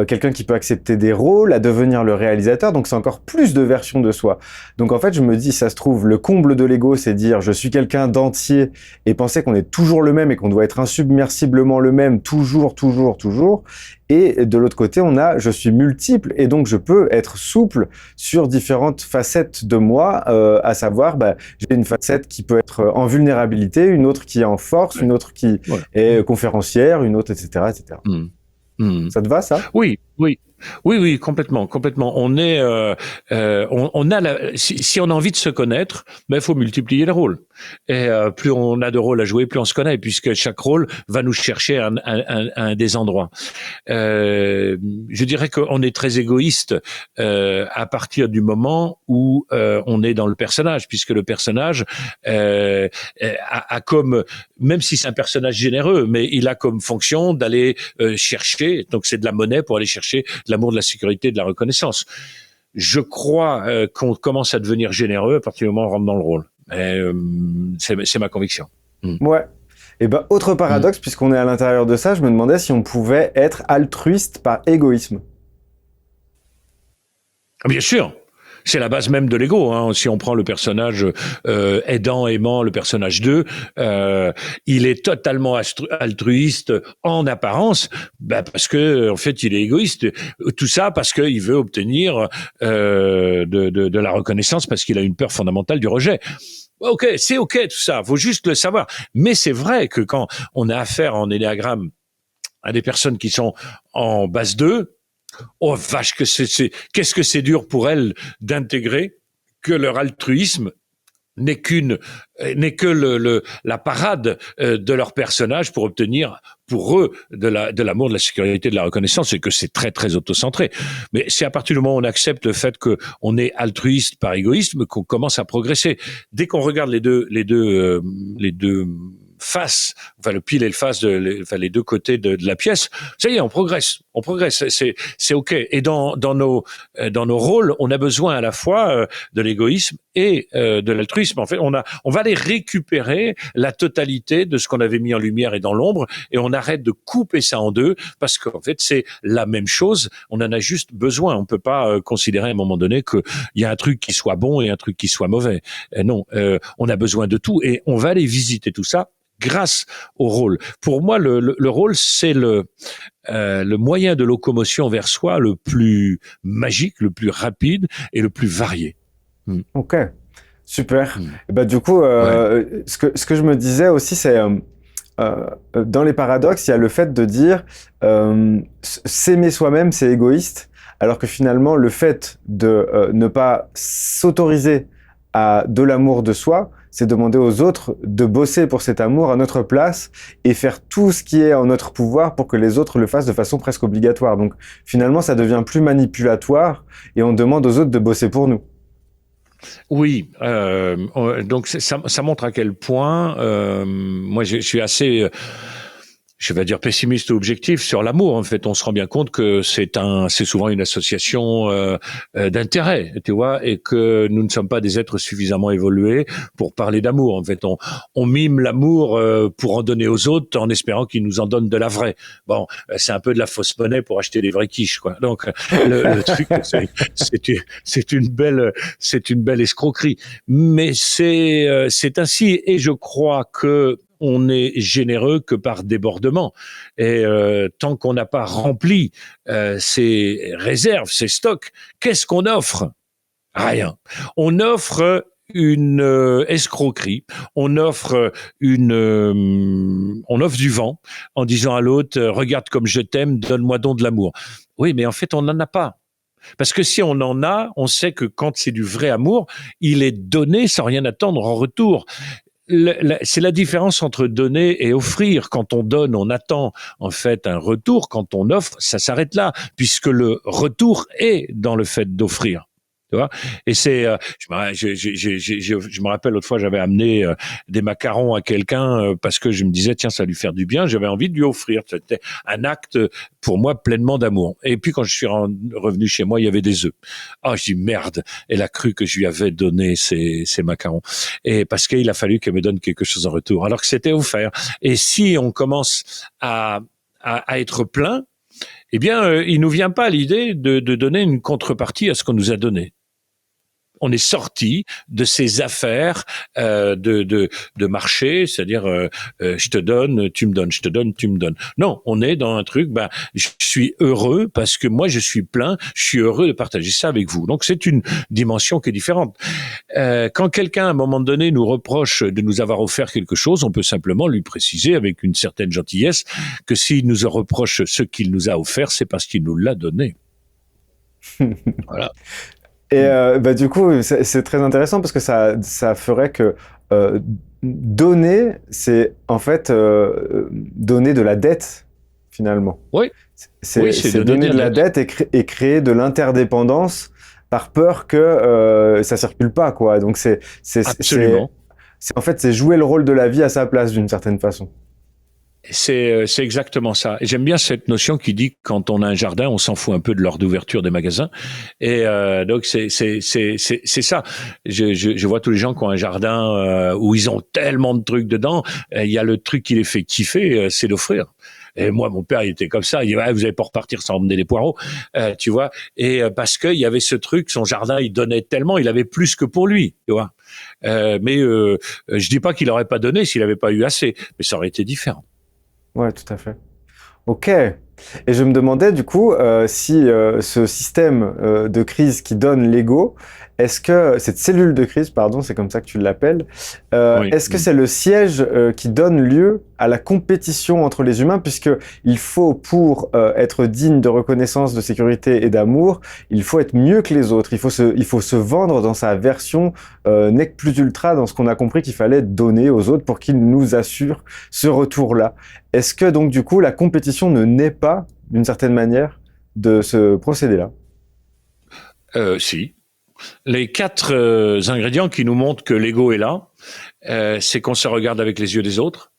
quelqu'un qui peut accepter des rôles, à devenir le réalisateur. Donc, c'est encore plus de versions de soi. Donc, en fait, je me dis, ça se trouve, le comble de l'ego, c'est dire je suis quelqu'un d'entier et penser qu'on est toujours le même et qu'on doit être insubmersiblement le même, toujours, toujours, toujours. Et de l'autre côté, on a je suis multiple et donc je peux être souple sur différentes facettes de moi, à savoir, bah, j'ai une facette qui peut être en vulnérabilité, une autre qui est en force, une autre qui Voilà. est conférencière, une autre, etc., etc. Mmh. Mmh. Ça te va, ça? Oui, oui. Oui, oui, complètement, complètement. On a si on a envie de se connaître, ben il faut multiplier les rôles. Et plus on a de rôles à jouer, plus on se connaît, puisque chaque rôle va nous chercher à un des endroits. Je dirais qu'on est très égoïste à partir du moment où on est dans le personnage, puisque le personnage a comme, même si c'est un personnage généreux, mais il a comme fonction d'aller chercher, donc c'est de la monnaie pour aller chercher de l'amour, de la sécurité, de la reconnaissance. Je crois qu'on commence à devenir généreux à partir du moment où on rentre dans le rôle. C'est ma conviction. Ouais. Et ben, autre paradoxe, puisqu'on est à l'intérieur de ça, je me demandais si on pouvait être altruiste par égoïsme. Bien sûr. C'est la base même de l'ego. Hein. Si on prend le personnage aidant, aimant, le personnage 2, il est totalement altruiste en apparence, bah parce que en fait il est égoïste. Tout ça parce qu'il veut obtenir de la reconnaissance, parce qu'il a une peur fondamentale du rejet. Ok, c'est ok tout ça, faut juste le savoir. Mais c'est vrai que quand on a affaire en énéagramme à des personnes qui sont en base 2, oh vache, qu'est-ce que c'est dur pour elles d'intégrer que leur altruisme n'est que la parade de leur personnage pour obtenir pour eux de l'amour, de la sécurité, de la reconnaissance, et que c'est très très autocentré. Mais c'est à partir du moment où on accepte le fait que on est altruiste par égoïsme qu'on commence à progresser. Dès qu'on regarde les deux faces, enfin le pile et le face, les deux côtés de la pièce, ça y est, on progresse, c'est ok. Et dans nos rôles, on a besoin à la fois de l'égoïsme et de l'altruisme. En fait, on va aller récupérer la totalité de ce qu'on avait mis en lumière et dans l'ombre, et on arrête de couper ça en deux, parce qu'en fait c'est la même chose. On en a juste besoin. On peut pas considérer à un moment donné qu'il y a un truc qui soit bon et un truc qui soit mauvais. Non, on a besoin de tout, et on va aller visiter tout ça grâce au rôle. Pour moi, le rôle, c'est le moyen de locomotion vers soi le plus magique, le plus rapide et le plus varié. Ok, super. Et bah, du coup, Ouais. ce que je me disais aussi, c'est dans les paradoxes, il y a le fait de dire s'aimer soi-même, c'est égoïste, alors que finalement, le fait de ne pas s'autoriser à de l'amour de soi, c'est demander aux autres de bosser pour cet amour à notre place et faire tout ce qui est en notre pouvoir pour que les autres le fassent de façon presque obligatoire. Donc finalement, ça devient plus manipulatoire et on demande aux autres de bosser pour nous. Oui, donc ça montre à quel point moi je suis assez je vais dire pessimiste ou objectif sur l'amour. En fait, on se rend bien compte que c'est souvent une association d'intérêts, tu vois, et que nous ne sommes pas des êtres suffisamment évolués pour parler d'amour. En fait, on mime l'amour pour en donner aux autres en espérant qu'ils nous en donnent de la vraie. Bon, c'est un peu de la fausse monnaie pour acheter des vraies quiches, quoi. Donc, le truc, c'est une belle escroquerie. Mais c'est ainsi, et je crois que on est généreux que par débordement. Et tant qu'on n'a pas rempli ses réserves, ses stocks, qu'est-ce qu'on offre? Rien. On offre une escroquerie, on offre on offre du vent en disant à l'autre regarde comme je t'aime, donne-moi donc de l'amour. Oui, mais en fait on n'en a pas. Parce que si on en a, on sait que quand c'est du vrai amour, il est donné sans rien attendre en retour. C'est la différence entre donner et offrir. Quand on donne, on attend en fait un retour. Quand on offre, ça s'arrête là, puisque le retour est dans le fait d'offrir. Tu vois. Et c'est, je me rappelle l'autre fois, j'avais amené des macarons à quelqu'un parce que je me disais tiens, ça va lui faire du bien. J'avais envie de lui offrir. C'était un acte pour moi pleinement d'amour. Et puis quand je suis revenu chez moi, il y avait des œufs. Ah, je dis merde. Elle a cru que je lui avais donné ces macarons. Et parce qu'il a fallu qu'elle me donne quelque chose en retour, alors que c'était offert. Et si on commence à être plein, eh bien, il nous vient pas l'idée de donner une contrepartie à ce qu'on nous a donné. On est sorti de ces affaires de marché, c'est-à-dire je te donne, tu me donnes, je te donne, tu me donnes. Non, on est dans un truc, je suis heureux parce que moi je suis plein, je suis heureux de partager ça avec vous. Donc c'est une dimension qui est différente. Quand quelqu'un à un moment donné nous reproche de nous avoir offert quelque chose, on peut simplement lui préciser avec une certaine gentillesse que s'il nous reproche ce qu'il nous a offert, c'est parce qu'il nous l'a donné. Voilà. Et du coup, c'est très intéressant parce que ça ferait que donner, c'est en fait donner de la dette finalement. Oui. C'est donner de la dette et créer de l'interdépendance par peur que ça circule pas, quoi. Donc Absolument. En fait, c'est jouer le rôle de la vie à sa place d'une certaine façon. C'est exactement ça. Et j'aime bien cette notion qui dit que quand on a un jardin, on s'en fout un peu de l'heure d'ouverture des magasins. Et donc c'est ça. Je vois tous les gens qui ont un jardin où ils ont tellement de trucs dedans. Il y a le truc qui les fait kiffer, c'est d'offrir. Et moi, mon père, il était comme ça. Il dit, vous allez pas repartir sans emmener les poireaux, tu vois. Et parce qu'il y avait ce truc, son jardin, il donnait tellement, il avait plus que pour lui, tu vois. Mais je dis pas qu'il aurait pas donné s'il avait pas eu assez, mais ça aurait été différent. Ouais, tout à fait. Ok. Et je me demandais du coup si ce système de crise qui donne l'ego, est-ce que cette cellule de crise, pardon, c'est comme ça que tu l'appelles, Oui. est-ce que c'est le siège qui donne lieu à la compétition entre les humains, puisque il faut pour être digne de reconnaissance, de sécurité et d'amour, il faut être mieux que les autres. Il faut se vendre dans sa version nec plus ultra, dans ce qu'on a compris qu'il fallait donner aux autres pour qu'ils nous assurent ce retour-là. Est-ce que donc du coup la compétition ne naît pas d'une certaine manière de ce procédé-là? Si. Les 4 ingrédients qui nous montrent que l'ego est là, c'est qu'on se regarde avec les yeux des autres.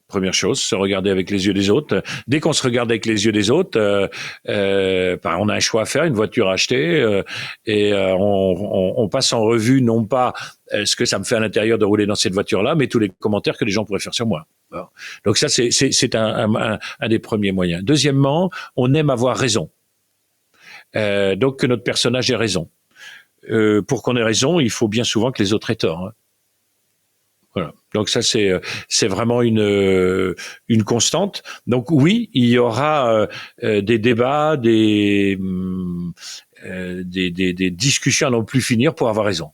Première chose, se regarder avec les yeux des autres. Dès qu'on se regarde avec les yeux des autres, on a un choix à faire, une voiture à acheter, on passe en revue non pas ce que ça me fait à l'intérieur de rouler dans cette voiture-là, mais tous les commentaires que les gens pourraient faire sur moi. Alors, donc ça, c'est un des premiers moyens. Deuxièmement, on aime avoir raison. Donc que notre personnage ait raison. Pour qu'on ait raison, il faut bien souvent que les autres aient tort. Hein. Voilà. Donc ça c'est vraiment une constante. Donc oui, il y aura des débats, des discussions à n'en plus finir pour avoir raison.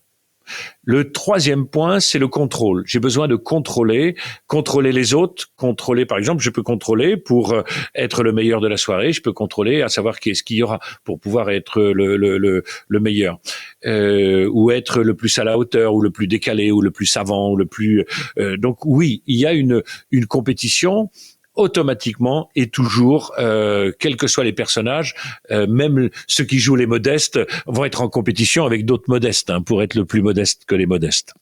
Le troisième point, c'est le contrôle. J'ai besoin de contrôler les autres, contrôler, par exemple, je peux contrôler pour être le meilleur de la soirée, je peux contrôler à savoir qui est-ce qu'il y aura pour pouvoir être le meilleur, ou être le plus à la hauteur, ou le plus décalé, ou le plus savant, ou le plus. Donc oui, il y a une compétition. Automatiquement et toujours, quels que soient les personnages, même ceux qui jouent les modestes vont être en compétition avec d'autres modestes pour être le plus modeste que les modestes.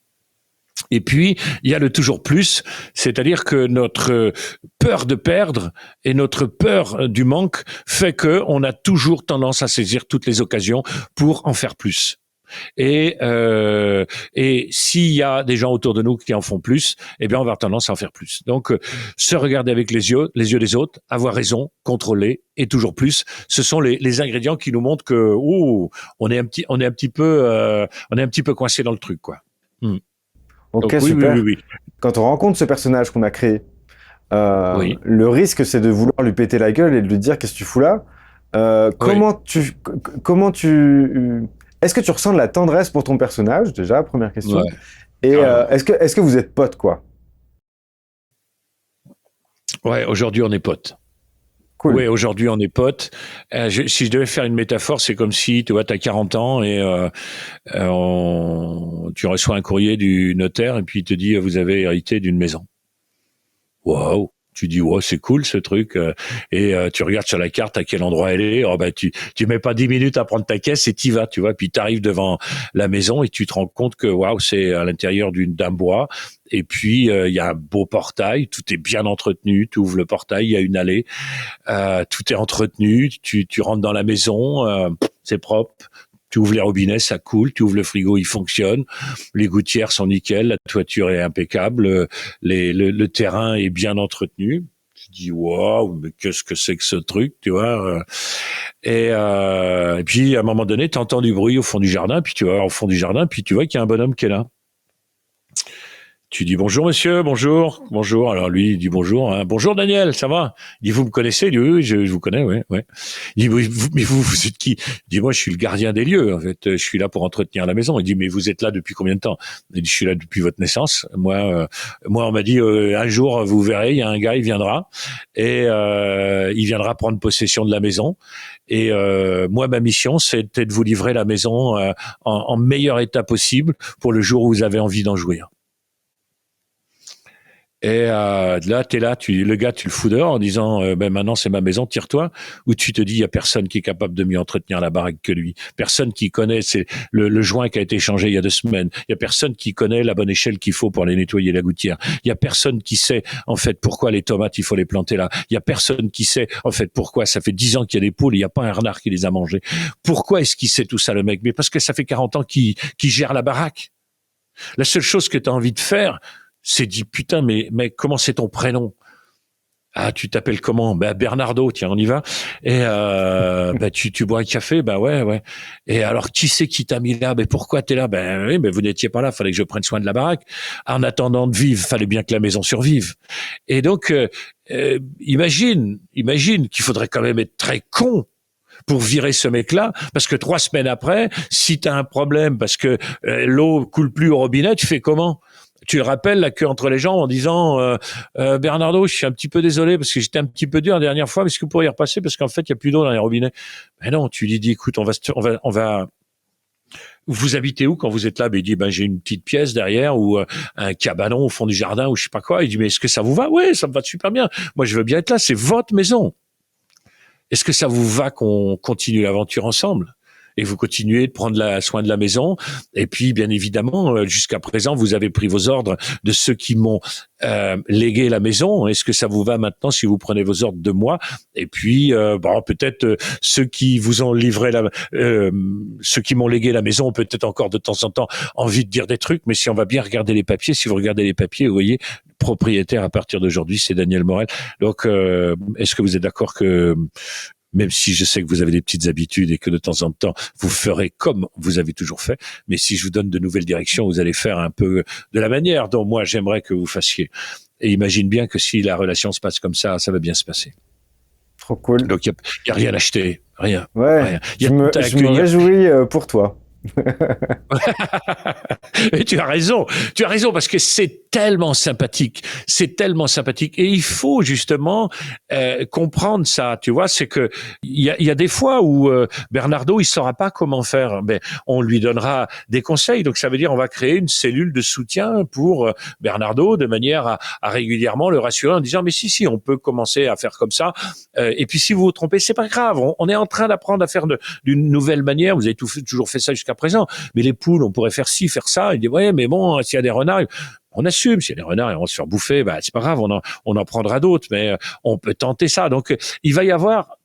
Et puis, il y a le toujours plus, c'est-à-dire que notre peur de perdre et notre peur du manque fait qu'on a toujours tendance à saisir toutes les occasions pour en faire plus. Et s'il y a des gens autour de nous qui en font plus, eh bien on va avoir tendance à en faire plus. Donc se regarder avec les yeux des autres, avoir raison, contrôler et toujours plus, ce sont les ingrédients qui nous montrent que on est un petit peu coincé dans le truc, quoi. Ok, donc, super. Oui. Quand on rencontre ce personnage qu'on a créé, Oui. le risque c'est de vouloir lui péter la gueule et de lui dire qu'est-ce que tu fous là. Comment tu est-ce que tu ressens de la tendresse pour ton personnage, déjà, première question. Ouais. Et est-ce que vous êtes potes, quoi? Ouais, aujourd'hui on est potes. Cool. Oui, aujourd'hui on est potes. Si je devais faire une métaphore, c'est comme si, tu vois, t'as 40 ans et tu reçois un courrier du notaire et puis il te dit vous avez hérité d'une maison. Waouh! Tu dis wow, c'est cool ce truc et tu regardes sur la carte à quel endroit elle est. Oh bah tu mets pas 10 minutes à prendre ta caisse et t'y vas, tu vois. Puis t'arrives devant la maison et tu te rends compte que waouh, c'est à l'intérieur d'un bois. Et puis il y a un beau portail, tout est bien entretenu. Tu ouvres le portail, il y a une allée, tout est entretenu. Tu rentres dans la maison, c'est propre. Tu ouvres les robinets, ça coule. Tu ouvres le frigo, il fonctionne. Les gouttières sont nickel. La toiture est impeccable. Le terrain est bien entretenu. Tu dis waouh, mais qu'est-ce que c'est que ce truc, tu vois. Et puis à un moment donné, tu entends du bruit au fond du jardin. Puis tu vas au fond du jardin, puis tu vois qu'il y a un bonhomme qui est là. Tu dis bonjour monsieur, bonjour, bonjour. Alors lui il dit bonjour, hein. Bonjour Daniel, ça va? Il dit vous me connaissez? Il dit oui, je vous connais, ouais, ouais. Il dit mais vous êtes qui? Il dit moi je suis le gardien des lieux. En fait, je suis là pour entretenir la maison. Il dit mais vous êtes là depuis combien de temps? Il dit je suis là depuis votre naissance. Moi on m'a dit un jour vous verrez, il y a un gars, il viendra et il viendra prendre possession de la maison. Et moi ma mission c'était de vous livrer la maison en meilleur état possible pour le jour où vous avez envie d'en jouir. Et là, t'es là, le gars, tu le fous dehors en disant, ben maintenant c'est ma maison, tire-toi. Ou tu te dis, il y a personne qui est capable de mieux entretenir la baraque que lui. Personne qui connaît, c'est le joint qui a été changé il y a 2 semaines. Il y a personne qui connaît la bonne échelle qu'il faut pour aller nettoyer la gouttière. Il y a personne qui sait en fait pourquoi les tomates il faut les planter là. Il y a personne qui sait en fait pourquoi ça fait 10 ans qu'il y a des poules, il y a pas un renard qui les a mangées. Pourquoi est-ce qu'il sait tout ça le mec? Mais parce que ça fait 40 ans qu'il gère la baraque. La seule chose que tu as envie de faire, c'est dit putain mais comment c'est ton prénom? Ah tu t'appelles comment? Ben Bernardo, tiens on y va. Et ben tu bois un café? Ben ouais. Et alors qui c'est qui t'a mis là? Ben pourquoi t'es là? Ben oui, mais vous n'étiez pas là, fallait que je prenne soin de la baraque. En attendant de vivre, fallait bien que la maison survive. Et donc imagine qu'il faudrait quand même être très con pour virer ce mec-là, parce que 3 semaines après, si t'as un problème parce que l'eau coule plus au robinet, tu fais comment? Tu le rappelles la queue entre les jambes en disant Bernardo, je suis un petit peu désolé parce que j'étais un petit peu dur la dernière fois, mais est-ce que vous pourriez y repasser parce qu'en fait il y a plus d'eau dans les robinets? Mais non, tu lui dis écoute, on va vous habitez où quand vous êtes là? Ben il dit j'ai une petite pièce derrière ou un cabanon au fond du jardin ou je sais pas quoi. Il dit mais est-ce que ça vous va? Ouais, ça me va super bien. Moi je veux bien être là, c'est votre maison. Est-ce que ça vous va qu'on continue l'aventure ensemble? Et vous continuez de prendre soin de la maison. Et puis, bien évidemment, jusqu'à présent, vous avez pris vos ordres de ceux qui m'ont légué la maison. Est-ce que ça vous va maintenant si vous prenez vos ordres de moi? Et puis, peut-être ceux qui vous ont livré ceux qui m'ont légué la maison ont peut-être encore de temps en temps envie de dire des trucs. Mais si on va bien regarder les papiers, si vous regardez les papiers, vous voyez, propriétaire à partir d'aujourd'hui, c'est Daniel Morel. Donc, est-ce que vous êtes d'accord que même si je sais que vous avez des petites habitudes et que de temps en temps, vous ferez comme vous avez toujours fait. Mais si je vous donne de nouvelles directions, vous allez faire un peu de la manière dont moi, j'aimerais que vous fassiez. Et imagine bien que si la relation se passe comme ça va bien se passer. Trop cool. Donc, il n'y a rien à acheter. Rien. Ouais, rien. Je me réjouis pour toi. Et tu as raison parce que c'est tellement sympathique et il faut justement comprendre ça, tu vois, c'est que il y a des fois où Bernardo il saura pas comment faire, mais on lui donnera des conseils, donc ça veut dire on va créer une cellule de soutien pour Bernardo de manière à régulièrement le rassurer en disant mais si on peut commencer à faire comme ça, et puis si vous vous trompez c'est pas grave, on est en train d'apprendre à faire d'une nouvelle manière, vous avez toujours fait ça jusqu'à présent, mais les poules, on pourrait faire ci, faire ça. Il dit ouais, mais bon, s'il y a des renards, on assume. S'il y a des renards, ils vont se faire bouffer, c'est pas grave, on en prendra d'autres, mais on peut tenter ça. Donc, il va y avoir,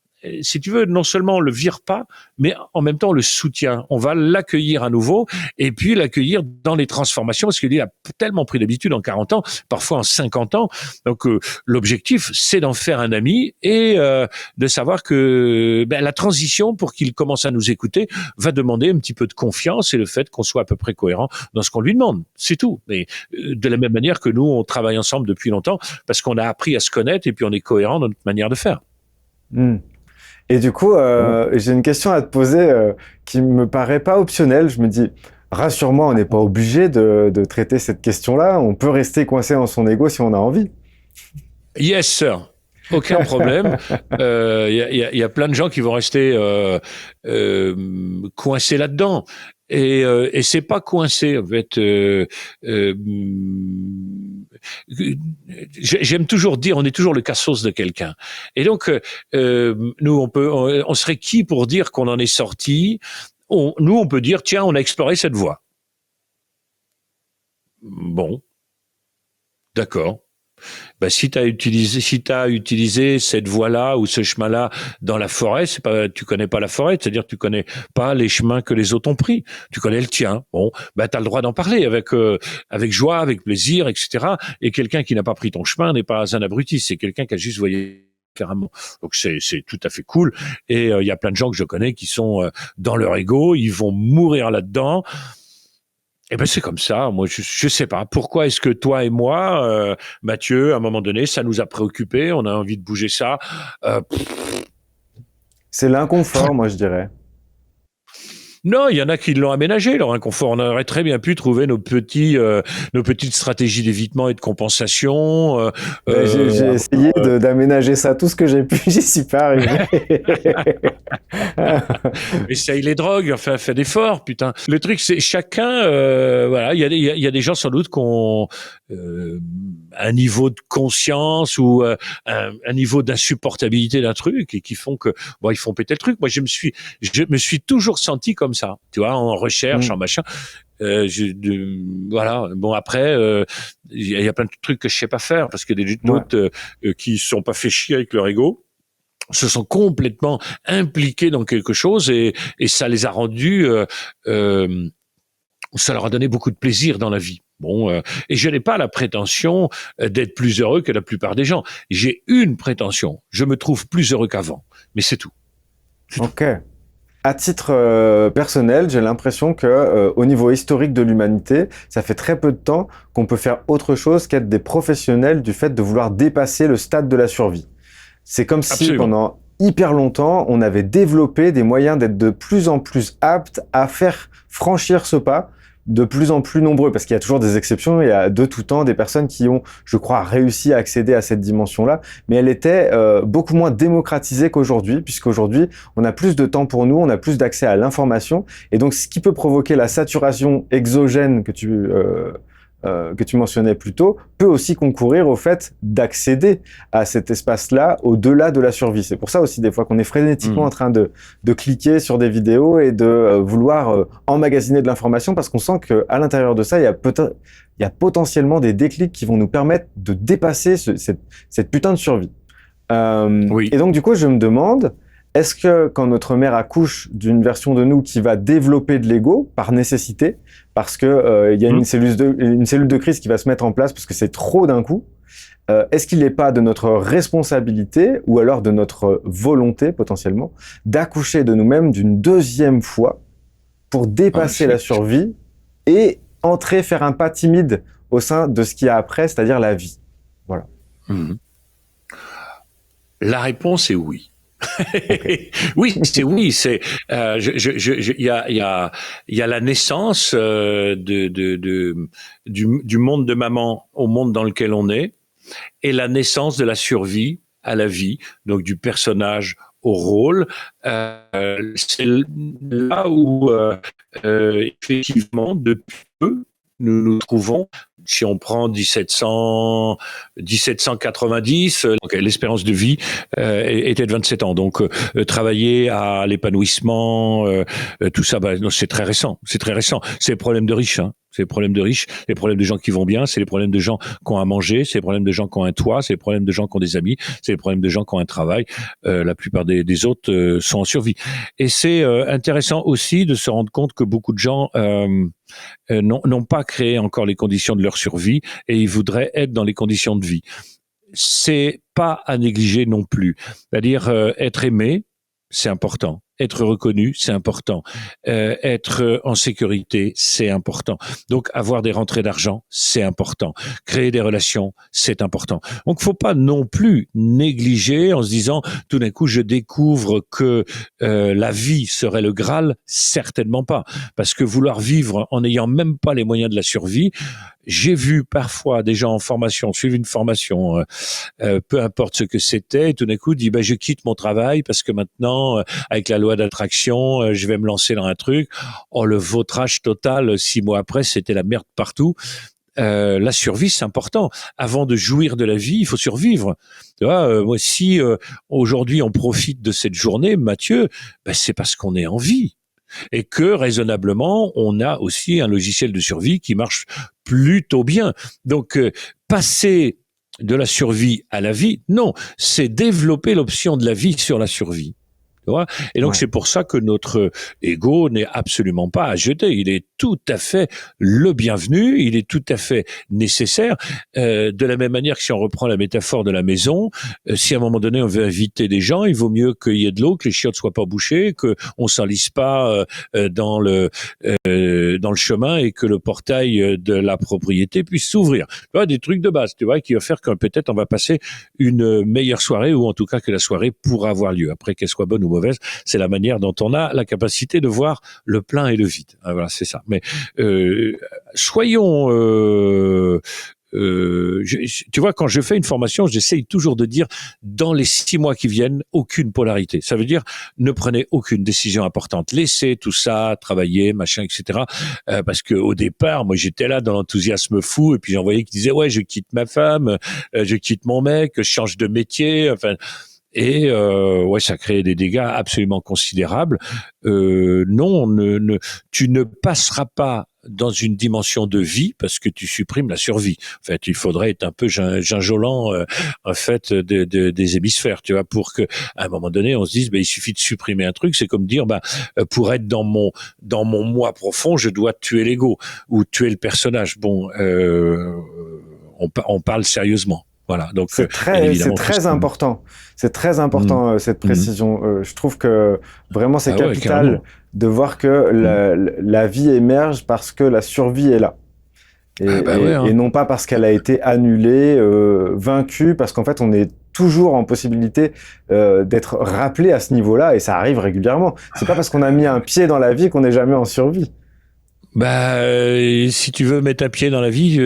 si tu veux, non seulement on le vire pas, mais en même temps on le soutient. On va l'accueillir à nouveau et puis l'accueillir dans les transformations parce qu'il a tellement pris d'habitude en 40 ans, parfois en 50 ans. Donc l'objectif, c'est d'en faire un ami et de savoir que la transition pour qu'il commence à nous écouter va demander un petit peu de confiance et le fait qu'on soit à peu près cohérent dans ce qu'on lui demande. C'est tout. Mais de la même manière que nous, on travaille ensemble depuis longtemps parce qu'on a appris à se connaître et puis on est cohérent dans notre manière de faire. Et du coup, j'ai une question à te poser qui me paraît pas optionnelle. Je me dis, rassure-moi, on n'est pas obligé de traiter cette question-là. On peut rester coincé dans son ego si on a envie. Yes, sir. aucun problème. Il y a plein de gens qui vont rester coincés là-dedans. Et c'est pas coincé en fait. J'aime toujours dire, on est toujours le cassos de quelqu'un. Et donc nous, on serait qui pour dire qu'on en est sorti? Nous, on peut dire, tiens, on a exploré cette voie. Bon, d'accord. Ben, si tu as utilisé cette voie-là ou ce chemin-là dans la forêt, tu connais pas la forêt, c'est-à-dire que tu connais pas les chemins que les autres ont pris. Tu connais le tien. Bon, ben tu as le droit d'en parler avec joie, avec plaisir, etc. Et quelqu'un qui n'a pas pris ton chemin n'est pas un abruti, c'est quelqu'un qui a juste voyagé différemment. Donc c'est tout à fait cool. Et il y a plein de gens que je connais qui sont dans leur ego, ils vont mourir là-dedans. Eh ben c'est comme ça. Moi, je sais pas. Pourquoi est-ce que toi et moi, Mathieu, à un moment donné, ça nous a préoccupés, on a envie de bouger ça. C'est l'inconfort, moi je dirais. Non, il y en a qui l'ont aménagé, leur inconfort. On aurait très bien pu trouver nos petites stratégies d'évitement et de compensation. J'ai essayé d'aménager ça tout ce que j'ai pu, j'y suis pas arrivé. Essaye les drogues, enfin, fais d'efforts, putain. Le truc, c'est chacun, voilà, il y a des gens sans doute qui ont un niveau de conscience ou un niveau d'insupportabilité d'un truc et qui font que, bon, ils font péter le truc. Moi, je me suis toujours senti comme ça, tu vois, en recherche, en machin. Voilà. Bon, après, il y a plein de trucs que je sais pas faire parce que des d'autres qui sont pas fait chier avec leur ego se sont complètement impliqués dans quelque chose et ça les a rendus, ça leur a donné beaucoup de plaisir dans la vie. Bon, et je n'ai pas la prétention d'être plus heureux que la plupart des gens. J'ai une prétention, je me trouve plus heureux qu'avant, mais c'est tout. Ok. À titre personnel, j'ai l'impression que au niveau historique de l'humanité, ça fait très peu de temps qu'on peut faire autre chose qu'être des professionnels du fait de vouloir dépasser le stade de la survie. C'est comme si pendant hyper longtemps, on avait développé des moyens d'être de plus en plus aptes à faire franchir ce pas, de plus en plus nombreux, parce qu'il y a toujours des exceptions, il y a de tout temps des personnes qui ont, je crois, réussi à accéder à cette dimension-là, mais elle était beaucoup moins démocratisée qu'aujourd'hui, puisqu'aujourd'hui, on a plus de temps pour nous, on a plus d'accès à l'information, et donc ce qui peut provoquer la saturation exogène que tu mentionnais plus tôt, peut aussi concourir au fait d'accéder à cet espace-là au-delà de la survie. C'est pour ça aussi des fois qu'on est frénétiquement en train de cliquer sur des vidéos et de vouloir emmagasiner de l'information parce qu'on sent qu'à l'intérieur de ça, il y a potentiellement des déclics qui vont nous permettre de dépasser cette putain de survie. Et donc du coup, je me demande, est-ce que quand notre mère accouche d'une version de nous qui va développer de l'ego par nécessité, parce que y a une cellule de crise qui va se mettre en place parce que c'est trop d'un coup, est-ce qu'il n'est pas de notre responsabilité ou alors de notre volonté potentiellement d'accoucher de nous-mêmes d'une deuxième fois pour dépasser la survie et faire un pas timide au sein de ce qu'il y a après, c'est-à-dire la vie? Voilà. La réponse est oui. Oui, c'est oui. C'est il y a la naissance du monde de maman au monde dans lequel on est, et la naissance de la survie à la vie, donc du personnage au rôle. C'est là où effectivement depuis peu nous nous trouvons. Si on prend 1790, donc l'espérance de vie était de 27 ans. Donc travailler à l'épanouissement, tout ça, bah, non, c'est très récent. C'est très récent. C'est le problème de riches. Hein. C'est les problèmes de riches, les problèmes de gens qui vont bien, c'est les problèmes de gens qui ont à manger, c'est les problèmes de gens qui ont un toit, c'est les problèmes de gens qui ont des amis, c'est les problèmes de gens qui ont un travail. La plupart des autres sont en survie. Et c'est intéressant aussi de se rendre compte que beaucoup de gens n'ont pas créé encore les conditions de leur survie et ils voudraient être dans les conditions de vie. C'est pas à négliger non plus. C'est-à-dire être aimé, c'est important. Être reconnu, c'est important. Être en sécurité, c'est important. Donc, avoir des rentrées d'argent, c'est important. Créer des relations, c'est important. Donc, faut pas non plus négliger en se disant, tout d'un coup, je découvre que la vie serait le Graal. Certainement pas. Parce que vouloir vivre en n'ayant même pas les moyens de la survie, j'ai vu parfois des gens en formation, suivre une formation, peu importe ce que c'était, et tout d'un coup dit je quitte mon travail parce que maintenant, avec la loi d'attraction, je vais me lancer dans un truc. Oh, le vautrage total, 6 mois après, c'était la merde partout. La survie, c'est important. Avant de jouir de la vie, il faut survivre. Tu vois, moi, si aujourd'hui on profite de cette journée, Mathieu, c'est parce qu'on est en vie. Et que raisonnablement, on a aussi un logiciel de survie qui marche plutôt bien. Donc, passer de la survie à la vie, non, c'est développer l'option de la vie sur la survie. Tu vois? Et donc, c'est pour ça que notre ego n'est absolument pas à jeter. Il est tout à fait le bienvenu, il est tout à fait nécessaire. De la même manière que si on reprend la métaphore de la maison, si à un moment donné on veut inviter des gens, il vaut mieux qu'il y ait de l'eau, que les chiottes soient pas bouchées, qu'on s'enlise pas dans le chemin et que le portail de la propriété puisse s'ouvrir. Tu vois, des trucs de base, tu vois, qui va faire que peut-être on va passer une meilleure soirée, ou en tout cas que la soirée pourra avoir lieu. Après, qu'elle soit bonne ou mauvaise, c'est la manière dont on a la capacité de voir le plein et le vide. Voilà, c'est ça. Mais soyons... tu vois, quand je fais une formation, j'essaye toujours de dire, dans les 6 mois qui viennent, aucune polarité. Ça veut dire, ne prenez aucune décision importante. Laissez tout ça travailler, machin, etc. Parce que au départ, moi, j'étais là dans l'enthousiasme fou, et puis j'en voyais qui disaient, ouais, je quitte ma femme, je quitte mon mec, je change de métier, enfin... Et ça crée des dégâts absolument considérables. Non, tu ne passeras pas dans une dimension de vie parce que tu supprimes la survie. En fait, il faudrait être un peu gingolant en fait des hémisphères, tu vois, pour que à un moment donné on se dise il suffit de supprimer un truc. C'est comme dire pour être dans mon moi profond, je dois tuer l'ego ou tuer le personnage. Bon, on parle sérieusement. Voilà, donc c'est très important. C'est très important cette précision. Je trouve que vraiment c'est capital de voir que la vie émerge parce que la survie est là. Et non pas parce qu'elle a été annulée, vaincue, parce qu'en fait on est toujours en possibilité d'être rappelé à ce niveau-là, et ça arrive régulièrement. C'est pas parce qu'on a mis un pied dans la vie qu'on n'est jamais en survie. Si tu veux mettre un pied dans la vie,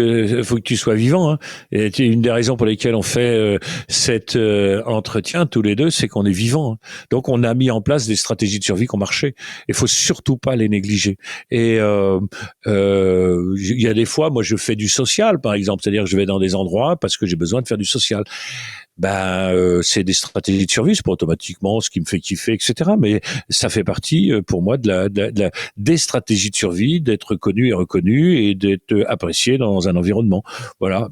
faut que tu sois vivant. Hein. Et une des raisons pour lesquelles on fait cet entretien tous les deux, c'est qu'on est vivant. Hein. Donc on a mis en place des stratégies de survie qui ont marché. Il faut surtout pas les négliger. Et il y a des fois, moi je fais du social, par exemple, c'est-à-dire que je vais dans des endroits parce que j'ai besoin de faire du social. C'est des stratégies de survie, c'est pas automatiquement ce qui me fait kiffer, etc. Mais ça fait partie pour moi des stratégies de survie, d'être connu et reconnu et d'être apprécié dans un environnement. Voilà,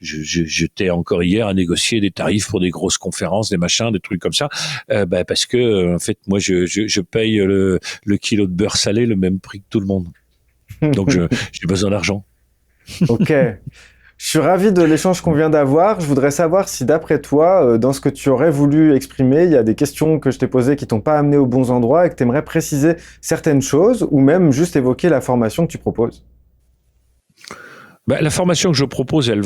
j'étais encore hier à négocier des tarifs pour des grosses conférences, des machins, des trucs comme ça, parce que en fait moi je paye le kilo de beurre salé le même prix que tout le monde. Donc j'ai besoin d'argent. Ok. Je suis ravi de l'échange qu'on vient d'avoir. Je voudrais savoir si, d'après toi, dans ce que tu aurais voulu exprimer, il y a des questions que je t'ai posées qui t'ont pas amené aux bons endroits et que tu aimerais préciser certaines choses, ou même juste évoquer la formation que tu proposes. La formation que je propose, elle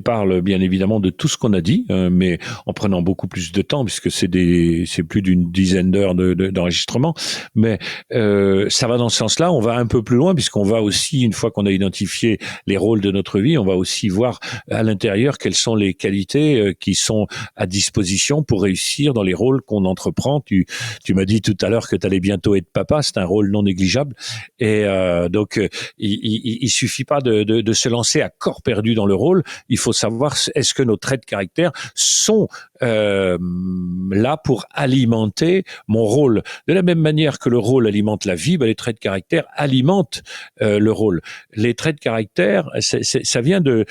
parle bien évidemment de tout ce qu'on a dit, mais en prenant beaucoup plus de temps, puisque c'est plus d'une dizaine d'heures d'enregistrement. Mais ça va dans ce sens-là. On va un peu plus loin, puisqu'on va aussi, une fois qu'on a identifié les rôles de notre vie, on va aussi voir à l'intérieur quelles sont les qualités qui sont à disposition pour réussir dans les rôles qu'on entreprend. Tu m'as dit tout à l'heure que tu allais bientôt être papa. C'est un rôle non négligeable, et donc il suffit pas de se lancer à corps perdu dans le rôle. Il faut savoir, est-ce que nos traits de caractère sont là pour alimenter mon rôle. De la même manière que le rôle alimente la vie, les traits de caractère alimentent le rôle. Les traits de caractère, ça vient du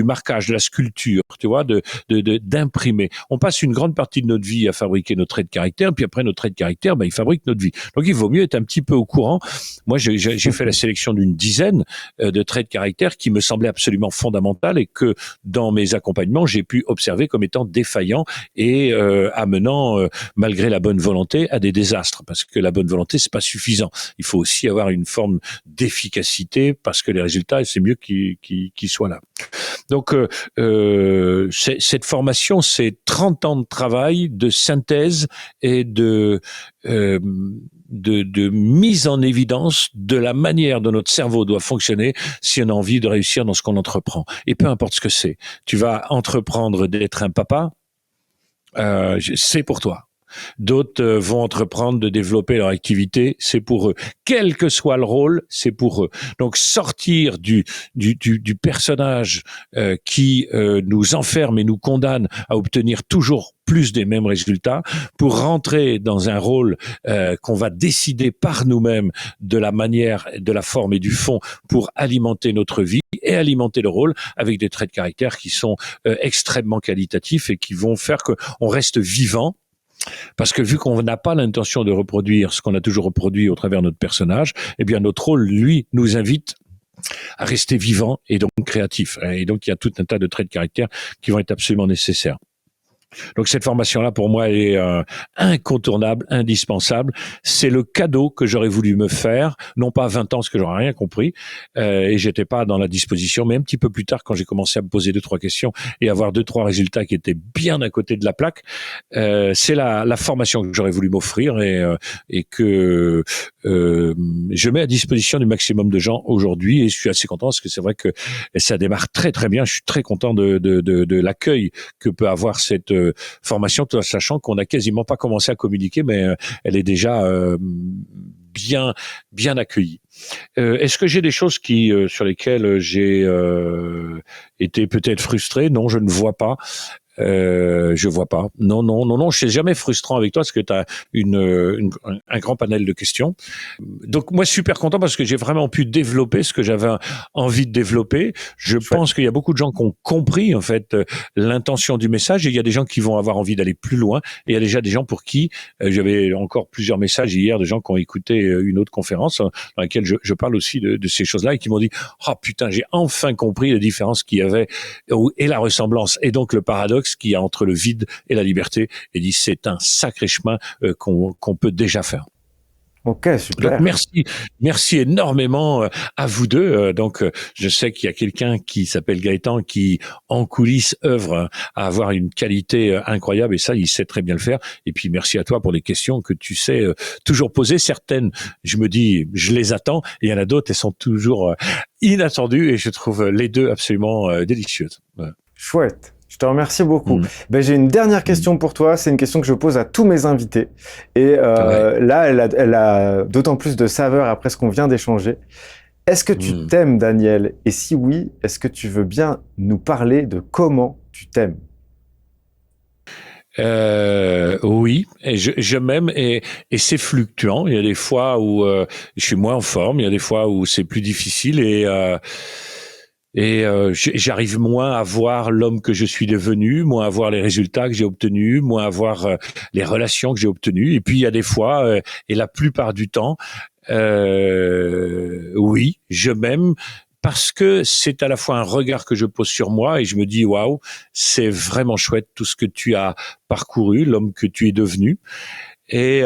marquage, de la sculpture, tu vois, d'imprimer. On passe une grande partie de notre vie à fabriquer nos traits de caractère, puis après nos traits de caractère, ils fabriquent notre vie. Donc il vaut mieux être un petit peu au courant. Moi, j'ai fait la sélection d'une dizaine de traits de caractère qui me semblaient absolument fondamentaux et que dans mes accompagnements, j'ai pu observer comme étant défaillants et amenant, malgré la bonne volonté, à des désastres. Parce que la bonne volonté, c'est pas suffisant. Il faut aussi avoir une forme d'efficacité parce que les résultats, c'est mieux qu'ils soient là. Donc, cette formation, c'est 30 ans de travail, de synthèse et euh, de mise en évidence de la manière dont notre cerveau doit fonctionner si on a envie de réussir dans ce qu'on entreprend. Et peu importe ce que c'est. Tu vas entreprendre d'être un papa, c'est pour toi. D'autres vont entreprendre de développer leur activité, c'est pour eux. Quel que soit le rôle, c'est pour eux. Donc sortir du personnage qui nous enferme et nous condamne à obtenir toujours plus des mêmes résultats, pour rentrer dans un rôle qu'on va décider par nous-mêmes de la manière, de la forme et du fond pour alimenter notre vie et alimenter le rôle avec des traits de caractère qui sont extrêmement qualitatifs et qui vont faire qu'on reste vivant. Parce que vu qu'on n'a pas l'intention de reproduire ce qu'on a toujours reproduit au travers de notre personnage, eh bien notre rôle, lui, nous invite à rester vivant et donc créatif. Et donc il y a tout un tas de traits de caractère qui vont être absolument nécessaires. Donc cette formation-là, pour moi, elle est incontournable, indispensable. C'est le cadeau que j'aurais voulu me faire, non pas à 20 ans, parce que j'aurais rien compris, et j'étais pas dans la disposition, mais un petit peu plus tard, quand j'ai commencé à me poser 2-3 questions et avoir 2-3 résultats qui étaient bien à côté de la plaque, c'est la formation que j'aurais voulu m'offrir et que je mets à disposition du maximum de gens aujourd'hui, et je suis assez content parce que c'est vrai que ça démarre très très bien. Je suis très content de l'accueil que peut avoir cette formation, tout en sachant qu'on n'a quasiment pas commencé à communiquer, mais elle est déjà bien accueillie. Est-ce que j'ai des choses sur lesquelles j'ai été peut-être frustré? Non, je ne vois pas. Je vois pas. Non. Je suis jamais frustrant avec toi parce que tu as un grand panel de questions. Donc moi, super content parce que j'ai vraiment pu développer ce que j'avais envie de développer. Je pense qu'il y a beaucoup de gens qui ont compris en fait l'intention du message, et il y a des gens qui vont avoir envie d'aller plus loin. Et il y a déjà des gens pour qui j'avais encore plusieurs messages hier de gens qui ont écouté une autre conférence dans laquelle je parle aussi de ces choses-là et qui m'ont dit « Oh putain, j'ai enfin compris la différence qu'il y avait et la ressemblance et donc le paradoxe qu'il y a entre le vide et la liberté, et dit c'est un sacré chemin qu'on peut déjà faire. » Ok, super. Donc merci énormément à vous deux. Donc je sais qu'il y a quelqu'un qui s'appelle Gaëtan qui en coulisses œuvre à avoir une qualité incroyable, et ça il sait très bien le faire. Et puis merci à toi pour les questions que tu sais toujours poser. Certaines, je me dis, je les attends, et il y en a d'autres, elles sont toujours inattendues, et je trouve les deux absolument délicieuses. Ouais. Chouette. Je te remercie beaucoup. J'ai une dernière question pour toi. C'est une question que je pose à tous mes invités. Et là, elle a d'autant plus de saveur après ce qu'on vient d'échanger. Est-ce que tu t'aimes, Daniel? Et si oui, est-ce que tu veux bien nous parler de comment tu t'aimes? Oui, et je m'aime, et c'est fluctuant. Il y a des fois où je suis moins en forme, il y a des fois où c'est plus difficile, et j'arrive moins à voir l'homme que je suis devenu, moins à voir les résultats que j'ai obtenus, moins à voir les relations que j'ai obtenues. Et puis il y a des fois, et la plupart du temps, oui, je m'aime parce que c'est à la fois un regard que je pose sur moi et je me dis waouh, c'est vraiment chouette tout ce que tu as parcouru, l'homme que tu es devenu, et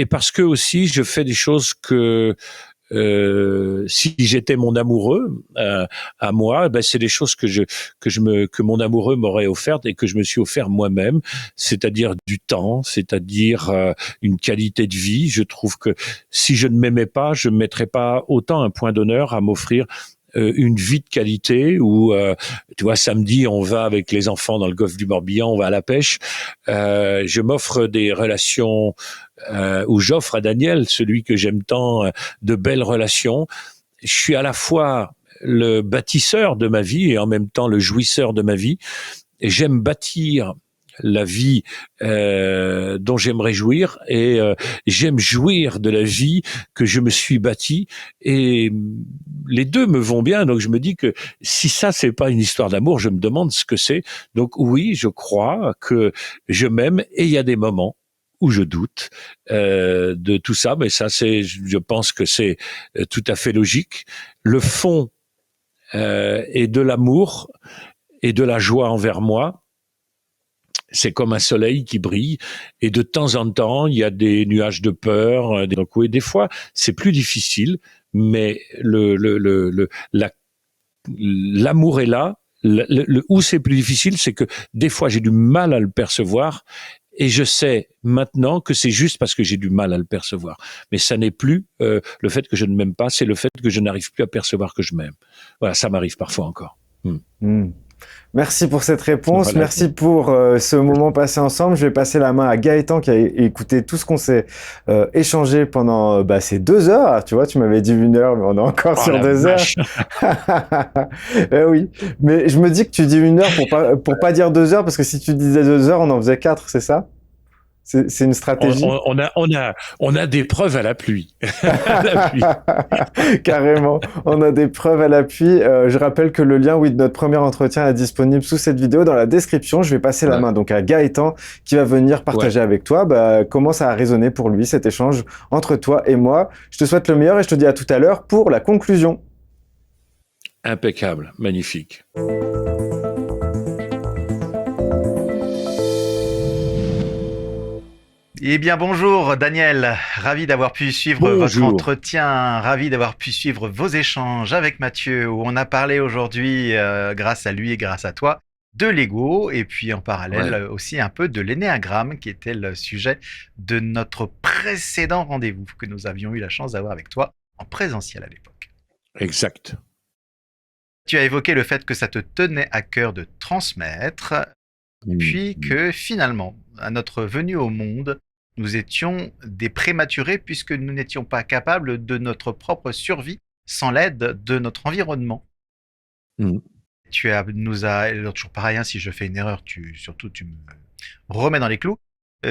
parce que aussi je fais des choses que si j'étais mon amoureux à moi, ben c'est des choses que mon amoureux m'aurait offertes et que je me suis offert moi-même, c'est-à-dire du temps, c'est-à-dire une qualité de vie. Je trouve que si je ne m'aimais pas, je ne mettrais pas autant un point d'honneur à m'offrir une vie de qualité où, tu vois, samedi, on va avec les enfants dans le golfe du Morbihan, on va à la pêche. Je m'offre des relations où j'offre à Daniel, celui que j'aime tant, de belles relations. Je suis à la fois le bâtisseur de ma vie et en même temps le jouisseur de ma vie. Et j'aime bâtir la vie dont j'aimerais jouir, et j'aime jouir de la vie que je me suis bâtie, et les deux me vont bien. Donc je me dis que si ça c'est pas une histoire d'amour, je me demande ce que c'est. Donc oui, je crois que je m'aime, et il y a des moments où je doute de tout ça, mais ça je pense que c'est tout à fait logique. Le fond est de l'amour et de la joie envers moi. C'est comme un soleil qui brille, et de temps en temps, il y a des nuages de peur. Donc oui, des fois, c'est plus difficile, mais la l'amour est là. Où c'est plus difficile, c'est que des fois j'ai du mal à le percevoir et je sais maintenant que c'est juste parce que j'ai du mal à le percevoir. Mais ça n'est plus le fait que je ne m'aime pas, c'est le fait que je n'arrive plus à percevoir que je m'aime. Voilà, ça m'arrive parfois encore. Merci pour cette réponse, Voilà. merci pour ce moment passé ensemble. Je vais passer la main à Gaëtan qui a écouté tout ce qu'on s'est échangé pendant ces 2 heures. Alors, tu vois, tu m'avais dit 1 heure, mais on est encore sur 2 heures. Oui, mais je me dis que tu dis 1 heure pour pas dire 2 heures, parce que si tu disais 2 heures, on en faisait 4, c'est ça? C'est une stratégie. On a des preuves à l'appui. Carrément, on a des preuves à l'appui. Je rappelle que le lien de notre premier entretien est disponible sous cette vidéo dans la description. Je vais passer la main donc à Gaëtan qui va venir partager avec toi comment ça a résonné pour lui cet échange entre toi et moi. Je te souhaite le meilleur et je te dis à tout à l'heure pour la conclusion. Impeccable, magnifique. Eh bien bonjour Daniel, ravi d'avoir pu suivre votre entretien, ravi d'avoir pu suivre vos échanges avec Mathieu où on a parlé aujourd'hui, grâce à lui et grâce à toi, de l'ego et puis en parallèle aussi un peu de l'énéagramme qui était le sujet de notre précédent rendez-vous que nous avions eu la chance d'avoir avec toi en présentiel à l'époque. Exact. Tu as évoqué le fait que ça te tenait à cœur de transmettre, puis que finalement, à notre venue au monde, nous étions des prématurés puisque nous n'étions pas capables de notre propre survie sans l'aide de notre environnement. Tu nous as, toujours pareil, si je fais une erreur, tu me remets dans les clous.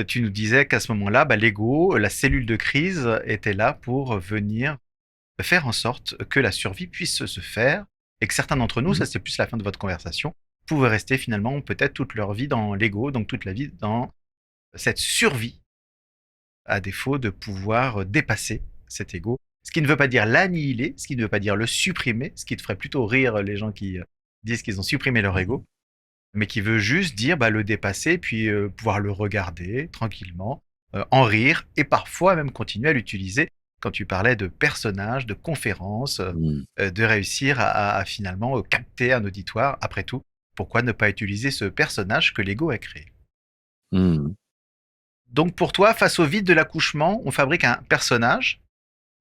Tu nous disais qu'à ce moment-là, l'ego, la cellule de crise était là pour venir faire en sorte que la survie puisse se faire et que certains d'entre nous, ça c'est plus la fin de votre conversation, pouvaient rester finalement peut-être toute leur vie dans l'ego, donc toute la vie dans cette survie à défaut de pouvoir dépasser cet ego. Ce qui ne veut pas dire l'annihiler, ce qui ne veut pas dire le supprimer, ce qui te ferait plutôt rire les gens qui disent qu'ils ont supprimé leur ego, mais qui veut juste dire le dépasser, puis pouvoir le regarder tranquillement, en rire, et parfois même continuer à l'utiliser quand tu parlais de personnages, de conférences, de réussir à finalement capter un auditoire. Après tout, pourquoi ne pas utiliser ce personnage que l'ego a créé? Donc pour toi, face au vide de l'accouchement, on fabrique un personnage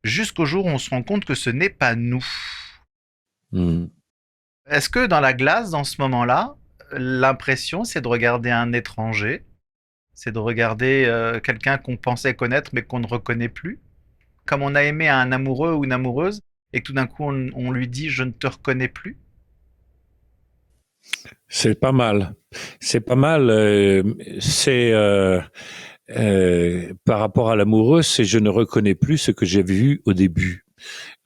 jusqu'au jour où on se rend compte que ce n'est pas nous. Est-ce que dans la glace, dans ce moment-là, l'impression, c'est de regarder un étranger, c'est de regarder quelqu'un qu'on pensait connaître mais qu'on ne reconnaît plus? Comme on a aimé un amoureux ou une amoureuse et que tout d'un coup on lui dit « je ne te reconnais plus ». C'est pas mal. C'est pas mal. Par rapport à l'amoureux, c'est je ne reconnais plus ce que j'ai vu au début.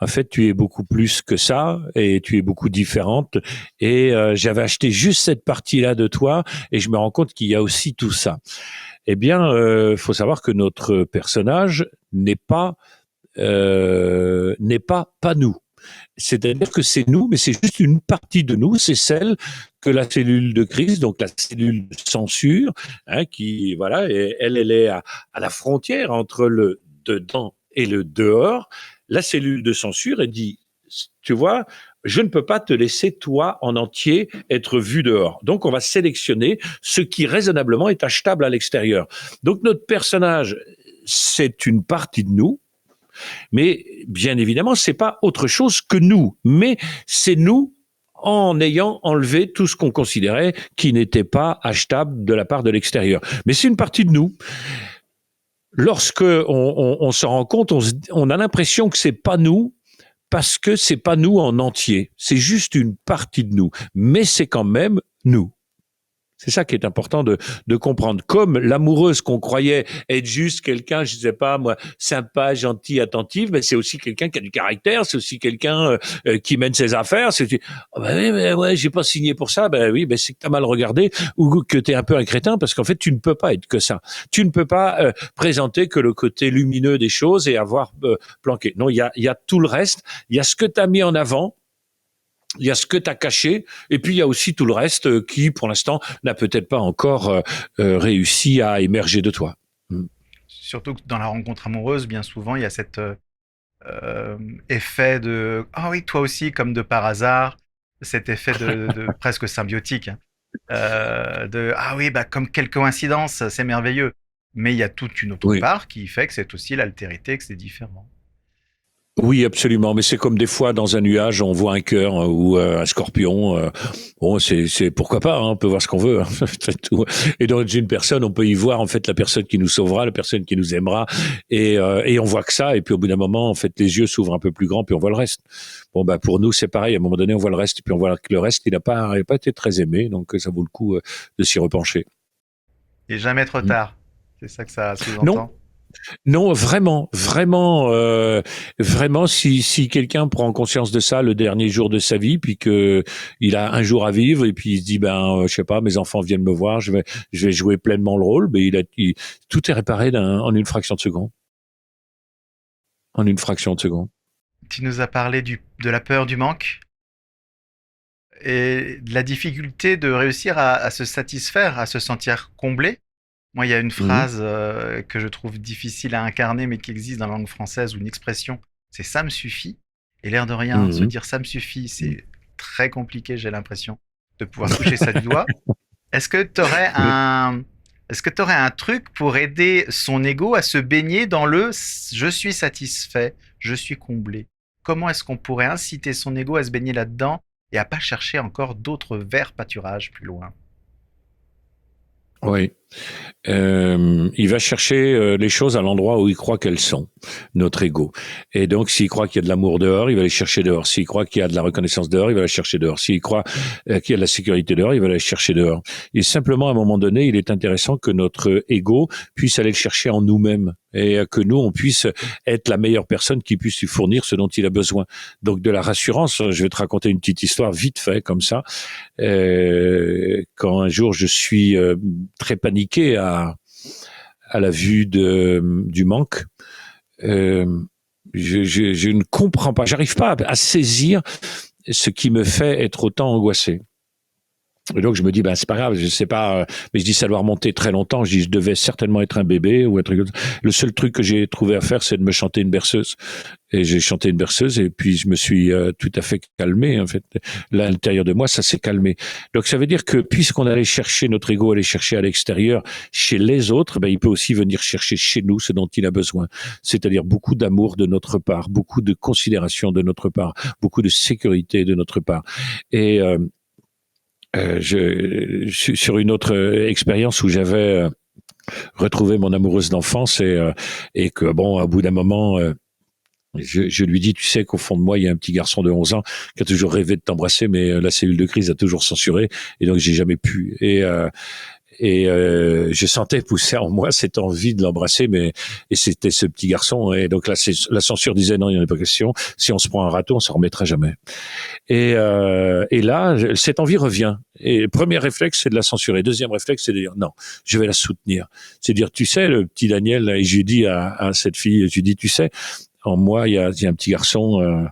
En fait, tu es beaucoup plus que ça et tu es beaucoup différente. Et j'avais acheté juste cette partie-là de toi et je me rends compte qu'il y a aussi tout ça. Eh bien, faut savoir que notre personnage n'est pas nous. C'est-à-dire que c'est nous, mais c'est juste une partie de nous, c'est celle que la cellule de crise, donc la cellule de censure, qui, voilà, elle est à la frontière entre le dedans et le dehors. La cellule de censure, elle dit, tu vois, je ne peux pas te laisser, toi, en entier, être vu dehors. Donc, on va sélectionner ce qui, raisonnablement, est achetable à l'extérieur. Donc, notre personnage, c'est une partie de nous, mais bien évidemment, c'est pas autre chose que nous, mais c'est nous en ayant enlevé tout ce qu'on considérait qui n'était pas achetable de la part de l'extérieur. Mais c'est une partie de nous. Lorsque on s'en rend compte, on a l'impression que c'est pas nous parce que c'est pas nous en entier. C'est juste une partie de nous, mais c'est quand même nous. C'est ça qui est important de comprendre. Comme l'amoureuse qu'on croyait être juste quelqu'un, je sais pas moi, sympa, gentil, attentif, mais c'est aussi quelqu'un qui a du caractère, c'est aussi quelqu'un qui mène ses affaires. C'est oui, mais ouais, j'ai pas signé pour ça. Oui, c'est que t'as mal regardé ou que t'es un peu un crétin parce qu'en fait tu ne peux pas être que ça. Tu ne peux pas présenter que le côté lumineux des choses et avoir planqué. Non, il y a tout le reste. Il y a ce que t'as mis en avant. Il y a ce que tu as caché, et puis il y a aussi tout le reste qui, pour l'instant, n'a peut-être pas encore réussi à émerger de toi. Surtout que dans la rencontre amoureuse, bien souvent, il y a cet effet de « Ah oui, toi aussi, comme de par hasard ». cet effet de presque symbiotique, hein. Ah oui, bah comme quelle coïncidence, c'est merveilleux. Mais il y a toute une autre Oui. part qui fait que c'est aussi l'altérité, que c'est différent. Oui, absolument. Mais c'est comme des fois dans un nuage, on voit un cœur ou un scorpion. Bon, c'est pourquoi pas. Hein, on peut voir ce qu'on veut. Hein, c'est tout. Et dans une personne, on peut y voir en fait la personne qui nous sauvera, la personne qui nous aimera, et on voit que ça. Et puis au bout d'un moment, en fait, les yeux s'ouvrent un peu plus grands, puis on voit le reste. Bon, bah pour nous, c'est pareil. À un moment donné, on voit le reste, et puis on voit que le reste, il n'a pas été très aimé. Donc ça vaut le coup de s'y repencher. Et jamais trop Mm. tard. C'est ça que ça Non, sous-entend. non, vraiment, vraiment, vraiment, si quelqu'un prend conscience de ça le dernier jour de sa vie, puis que il a un jour à vivre, et puis il se dit je sais pas, mes enfants viennent me voir, je vais jouer pleinement le rôle, mais tout est réparé en une fraction de seconde, en une fraction de seconde. Tu nous as parlé de la peur du manque et de la difficulté de réussir à se satisfaire, à se sentir comblé. Moi, il y a une Mhm. phrase que je trouve difficile à incarner, mais qui existe dans la langue française, ou une expression, c'est ça me suffit. Et l'air de rien, se Mhm. dire ça me suffit, c'est très compliqué, j'ai l'impression, de pouvoir toucher ça du doigt. Est-ce que tu aurais est-ce que tu aurais un truc pour aider son ego à se baigner dans le je suis satisfait, je suis comblé? Comment est-ce qu'on pourrait inciter son ego à se baigner là-dedans et à pas chercher encore d'autres verts pâturages plus loin? Oui. Il va chercher les choses à l'endroit où il croit qu'elles sont, notre ego. Et donc, s'il croit qu'il y a de l'amour dehors, il va les chercher dehors. S'il croit qu'il y a de la reconnaissance dehors, il va la chercher dehors. S'il croit qu'il y a de la sécurité dehors, il va la chercher dehors. Et simplement, à un moment donné, il est intéressant que notre ego puisse aller le chercher en nous-mêmes et que nous, on puisse être la meilleure personne qui puisse lui fournir ce dont il a besoin. Donc, de la rassurance, je vais te raconter une petite histoire vite fait, comme ça. Quand un jour, je suis très paniqué à la vue du manque. Euh, je ne comprends pas, j'arrive pas à saisir ce qui me fait être autant angoissé. Et donc je me dis c'est pas grave, je sais pas, mais je dis ça doit remonter très longtemps. Je dis je devais certainement être un bébé ou un truc. Le seul truc que j'ai trouvé à faire, c'est de me chanter une berceuse. Et j'ai chanté une berceuse et puis je me suis tout à fait calmé. En fait, là, à l'intérieur de moi, ça s'est calmé. Donc ça veut dire que puisqu'on allait chercher notre ego, aller chercher à l'extérieur, chez les autres, il peut aussi venir chercher chez nous ce dont il a besoin. C'est-à-dire beaucoup d'amour de notre part, beaucoup de considération de notre part, beaucoup de sécurité de notre part. Et je suis sur une autre expérience où j'avais retrouvé mon amoureuse d'enfance et que bon, au bout d'un moment, je lui dis, tu sais qu'au fond de moi, il y a un petit garçon de 11 ans qui a toujours rêvé de t'embrasser, mais la cellule de crise a toujours censuré, et donc j'ai jamais pu. Je sentais pousser en moi cette envie de l'embrasser, mais et c'était ce petit garçon. Et donc là, la censure disait non, il n'y en a pas question. Si on se prend un râteau, on s'en remettra jamais. Et là, cette envie revient. Et le premier réflexe, c'est de la censurer. Deuxième réflexe, c'est de dire non, je vais la soutenir. C'est de dire, tu sais, le petit Daniel, et je lui dis à cette fille, je lui dis, tu sais, en moi, il y a un petit garçon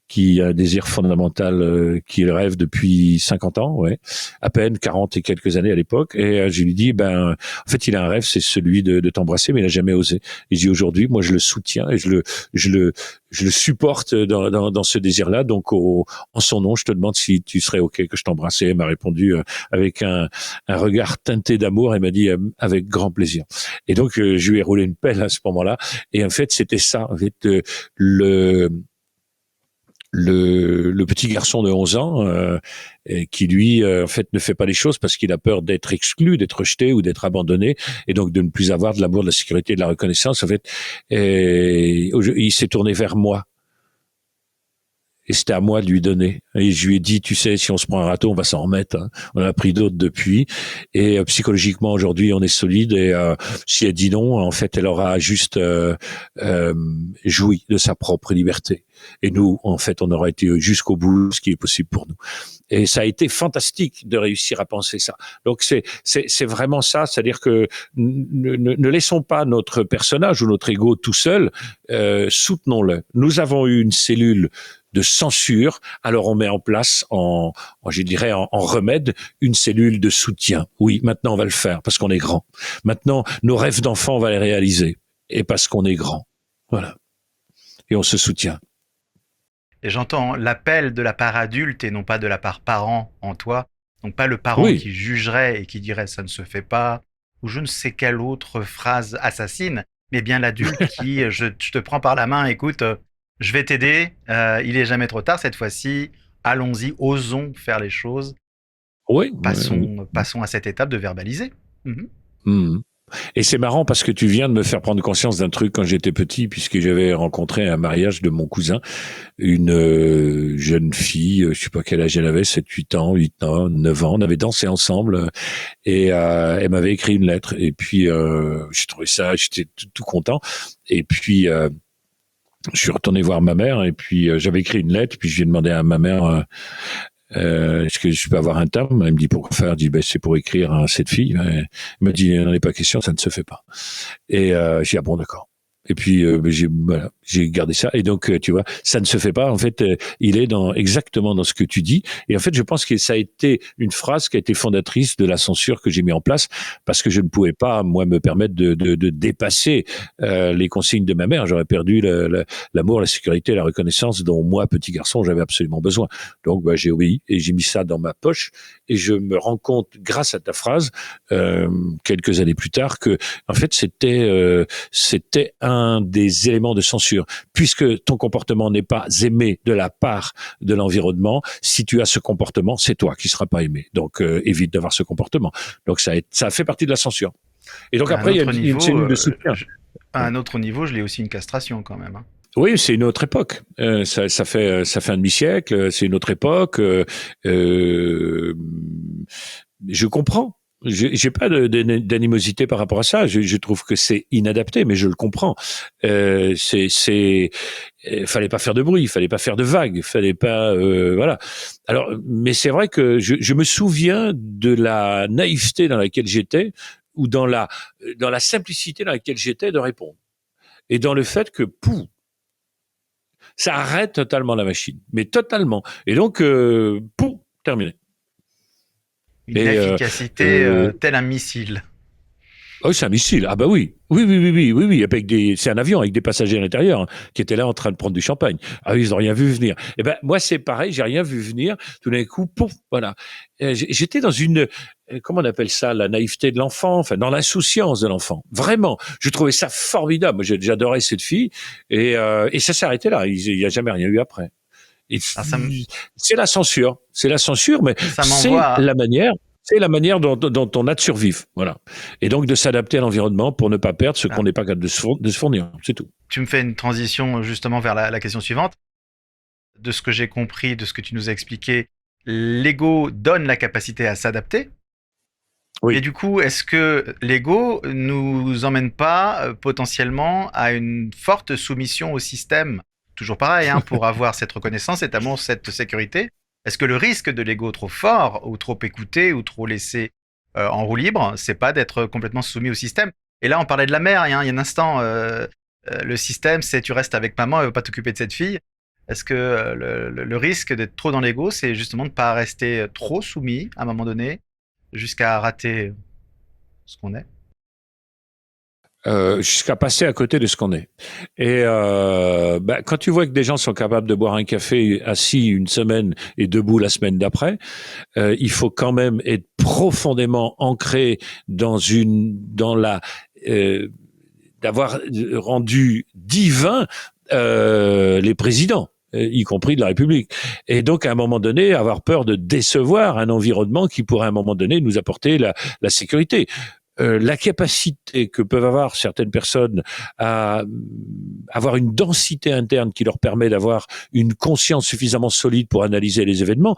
qui a un désir fondamental, qui rêve depuis 50 ans, ouais, à peine 40 et quelques années à l'époque. Et je lui dis, en fait, il a un rêve, c'est celui de t'embrasser, mais il n'a jamais osé. Et je dis aujourd'hui, moi, je le soutiens et je le supporte dans ce désir-là. Donc, en son nom, je te demande si tu serais OK que je t'embrasse. Et elle m'a répondu avec un regard teinté d'amour. Elle m'a dit avec grand plaisir. Et donc, je lui ai roulé une pelle à ce moment-là. Et en fait, c'était ça. En fait, le petit garçon de 11 ans qui lui en fait ne fait pas les choses parce qu'il a peur d'être exclu, d'être rejeté ou d'être abandonné et donc de ne plus avoir de l'amour, de la sécurité, de la reconnaissance en fait. Et il s'est tourné vers moi. Et c'était à moi de lui donner. Et je lui ai dit, tu sais, si on se prend un râteau, on va s'en remettre. Hein. On en a pris d'autres depuis. Et psychologiquement, aujourd'hui, on est solide. Et si elle dit non, en fait, elle aura juste joui de sa propre liberté. Et nous, en fait, on aura été jusqu'au bout de ce qui est possible pour nous. Et ça a été fantastique de réussir à penser ça. Donc c'est vraiment ça, c'est-à-dire que ne laissons pas notre personnage ou notre ego tout seul, soutenons-le. Nous avons eu une cellule de censure, alors on met en place, je dirais en remède, une cellule de soutien. Oui, maintenant on va le faire parce qu'on est grand. Maintenant, nos rêves d'enfant, on va les réaliser et parce qu'on est grand. Voilà. Et on se soutient. Et j'entends l'appel de la part adulte et non pas de la part parent en toi. Donc pas le parent Oui, qui jugerait et qui dirait ça ne se fait pas, ou je ne sais quelle autre phrase assassine, mais bien l'adulte qui je te prends par la main, écoute, je vais t'aider, il est jamais trop tard cette fois-ci, allons-y, osons faire les choses, oui. passons à cette étape de verbaliser. Mhm. Mhm. Et c'est marrant parce que tu viens de me faire prendre conscience d'un truc quand j'étais petit, puisque j'avais rencontré à un mariage de mon cousin une jeune fille, je sais pas quel âge elle avait, 7, 8 ans, 8 ans, 9 ans, on avait dansé ensemble et elle m'avait écrit une lettre et puis j'ai trouvé ça, j'étais tout content et puis je suis retourné voir ma mère et puis j'avais écrit une lettre puis je lui ai demandé à ma mère est-ce que je peux avoir un terme? Elle me dit pourquoi faire? Je dis ben, c'est pour écrire à cette fille. Elle me dit il n'en est pas question, ça ne se fait pas. Et j'ai dit ah bon d'accord. Et puis voilà, j'ai gardé ça. Et donc tu vois, ça ne se fait pas. En fait, il est exactement dans ce que tu dis. Et en fait, je pense que ça a été une phrase qui a été fondatrice de la censure que j'ai mis en place parce que je ne pouvais pas moi me permettre de dépasser les consignes de ma mère. J'aurais perdu l'amour, la sécurité, la reconnaissance dont moi, petit garçon, j'avais absolument besoin. Donc bah, j'ai obéi et j'ai mis ça dans ma poche. Et je me rends compte, grâce à ta phrase, quelques années plus tard, que en fait c'était un des éléments de censure. Puisque ton comportement n'est pas aimé de la part de l'environnement, si tu as ce comportement, c'est toi qui ne seras pas aimé. Donc, évite d'avoir ce comportement. Donc, ça a fait partie de la censure. Et donc, À un après, il y a autre une niveau, cellule de soutien. à un autre niveau, je l'ai aussi une castration quand même, hein. Oui, c'est une autre époque. Ça fait un demi-siècle. C'est une autre époque. Je comprends. J'ai pas d'animosité par rapport à ça. Je trouve que c'est inadapté, mais je le comprends. Fallait pas faire de bruit, fallait pas faire de vagues, fallait pas, voilà. Alors, mais c'est vrai que je me souviens de la naïveté dans laquelle j'étais, ou dans la simplicité dans laquelle j'étais de répondre, et dans le fait que, pouf, ça arrête totalement la machine, mais totalement. Et donc, pouf, terminé. Une Et efficacité tel un missile. oh, c'est un missile. Ah bah oui. Oui. C'est un avion avec des passagers à l'intérieur hein, qui étaient là en train de prendre du champagne. Ah oui, ils n'ont rien vu venir. Eh ben moi c'est pareil, j'ai rien vu venir. Tout d'un coup, pouf, voilà. J'étais dans une comment on appelle ça, la naïveté de l'enfant, enfin dans l'insouciance de l'enfant. Vraiment, je trouvais ça formidable. Moi, j'adorais cette fille et ça s'est arrêté là. Il y a jamais rien eu après. Et Alors, c'est la censure. C'est la censure, mais ça c'est m'envoie à- la manière. C'est la manière dont on a de survivre, voilà. Et donc de s'adapter à l'environnement pour ne pas perdre ce ah, qu'on n'est pas capable de se fournir, c'est tout. tu me fais une transition justement vers la question suivante. De ce que j'ai compris, de ce que tu nous as expliqué, l'ego donne la capacité à s'adapter. Et Oui. du coup, est-ce que l'ego nous emmène pas potentiellement à une forte soumission au système? Toujours pareil, hein, pour avoir cette reconnaissance, cet amour, cette sécurité. Est-ce que le risque de l'ego trop fort, ou trop écouté, ou trop laissé en roue libre, c'est pas d'être complètement soumis au système? Et là, on parlait de la mère, hein, il y a un instant. Le système, c'est tu restes avec maman, elle veut pas t'occuper de cette fille. Est-ce que le risque d'être trop dans l'ego, c'est justement de pas rester trop soumis à un moment donné, jusqu'à rater ce qu'on est? Jusqu'à passer à côté de ce qu'on est. Et quand tu vois que des gens sont capables de boire un café assis une semaine et debout la semaine d'après, il faut quand même être profondément ancré dans la d'avoir rendu divin les présidents y compris de la République. Et donc, à un moment donné, avoir peur de décevoir un environnement qui pourrait, à un moment donné, nous apporter la sécurité. La capacité que peuvent avoir certaines personnes à avoir une densité interne qui leur permet d'avoir une conscience suffisamment solide pour analyser les événements,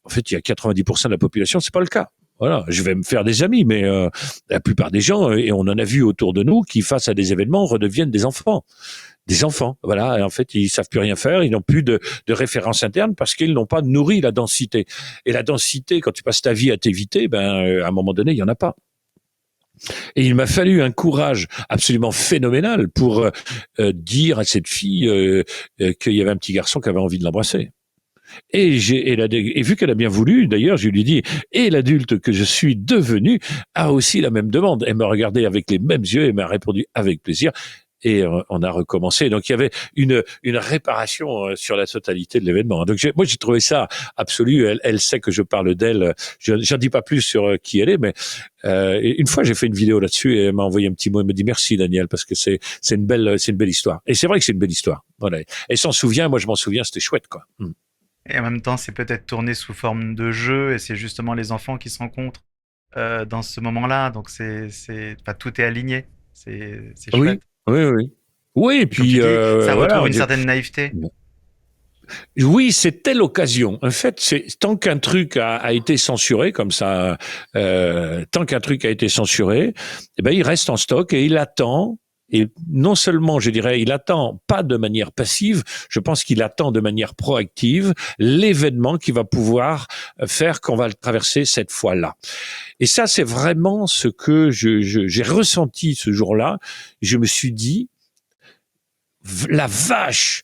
en fait, il y a 90% de la population, c'est pas le cas. Voilà, je vais me faire des amis, mais la plupart des gens, et on en a vu autour de nous, qui face à des événements redeviennent des enfants. Des enfants, voilà. Et en fait, ils savent plus rien faire, ils n'ont plus de référence interne parce qu'ils n'ont pas nourri la densité. Et la densité, quand tu passes ta vie à t'éviter, à un moment donné, il y en a pas. Et il m'a fallu un courage absolument phénoménal pour dire à cette fille qu'il y avait un petit garçon qui avait envie de l'embrasser. Et vu qu'elle a bien voulu, d'ailleurs, je lui dis, et l'adulte que je suis devenu a aussi la même demande. Elle m'a regardé avec les mêmes yeux et m'a répondu avec plaisir. et on a recommencé. Donc il y avait une réparation sur la totalité de l'événement. Donc moi j'ai trouvé ça absolu. Elle sait que je parle d'elle. J'en dis pas plus sur qui elle est, mais une fois j'ai fait une vidéo là-dessus et elle m'a envoyé un petit mot. Elle me dit merci Daniel parce que c'est une belle histoire. Et c'est vrai que c'est une belle histoire. Voilà. Elle s'en souvient, moi je m'en souviens. C'était chouette quoi. Et en même temps, c'est peut-être tourné sous forme de jeu, et c'est justement les enfants qui se rencontrent dans ce moment-là. Donc enfin, tout est aligné. C'est Oui, chouette. oui. Oui, et Et comme puis tu dis, ça voilà. retrouve une certaine naïveté. Oui, c'était l'occasion. En fait, c'est tant qu'un truc a été censuré comme ça, tant qu'un truc a été censuré, eh ben il reste en stock et il attend. Et non seulement, je dirais, il attend pas de manière passive, je pense qu'il attend de manière proactive l'événement qui va pouvoir faire qu'on va le traverser cette fois-là. Et ça, c'est vraiment ce que j'ai ressenti ce jour-là. Je me suis dit, la vache,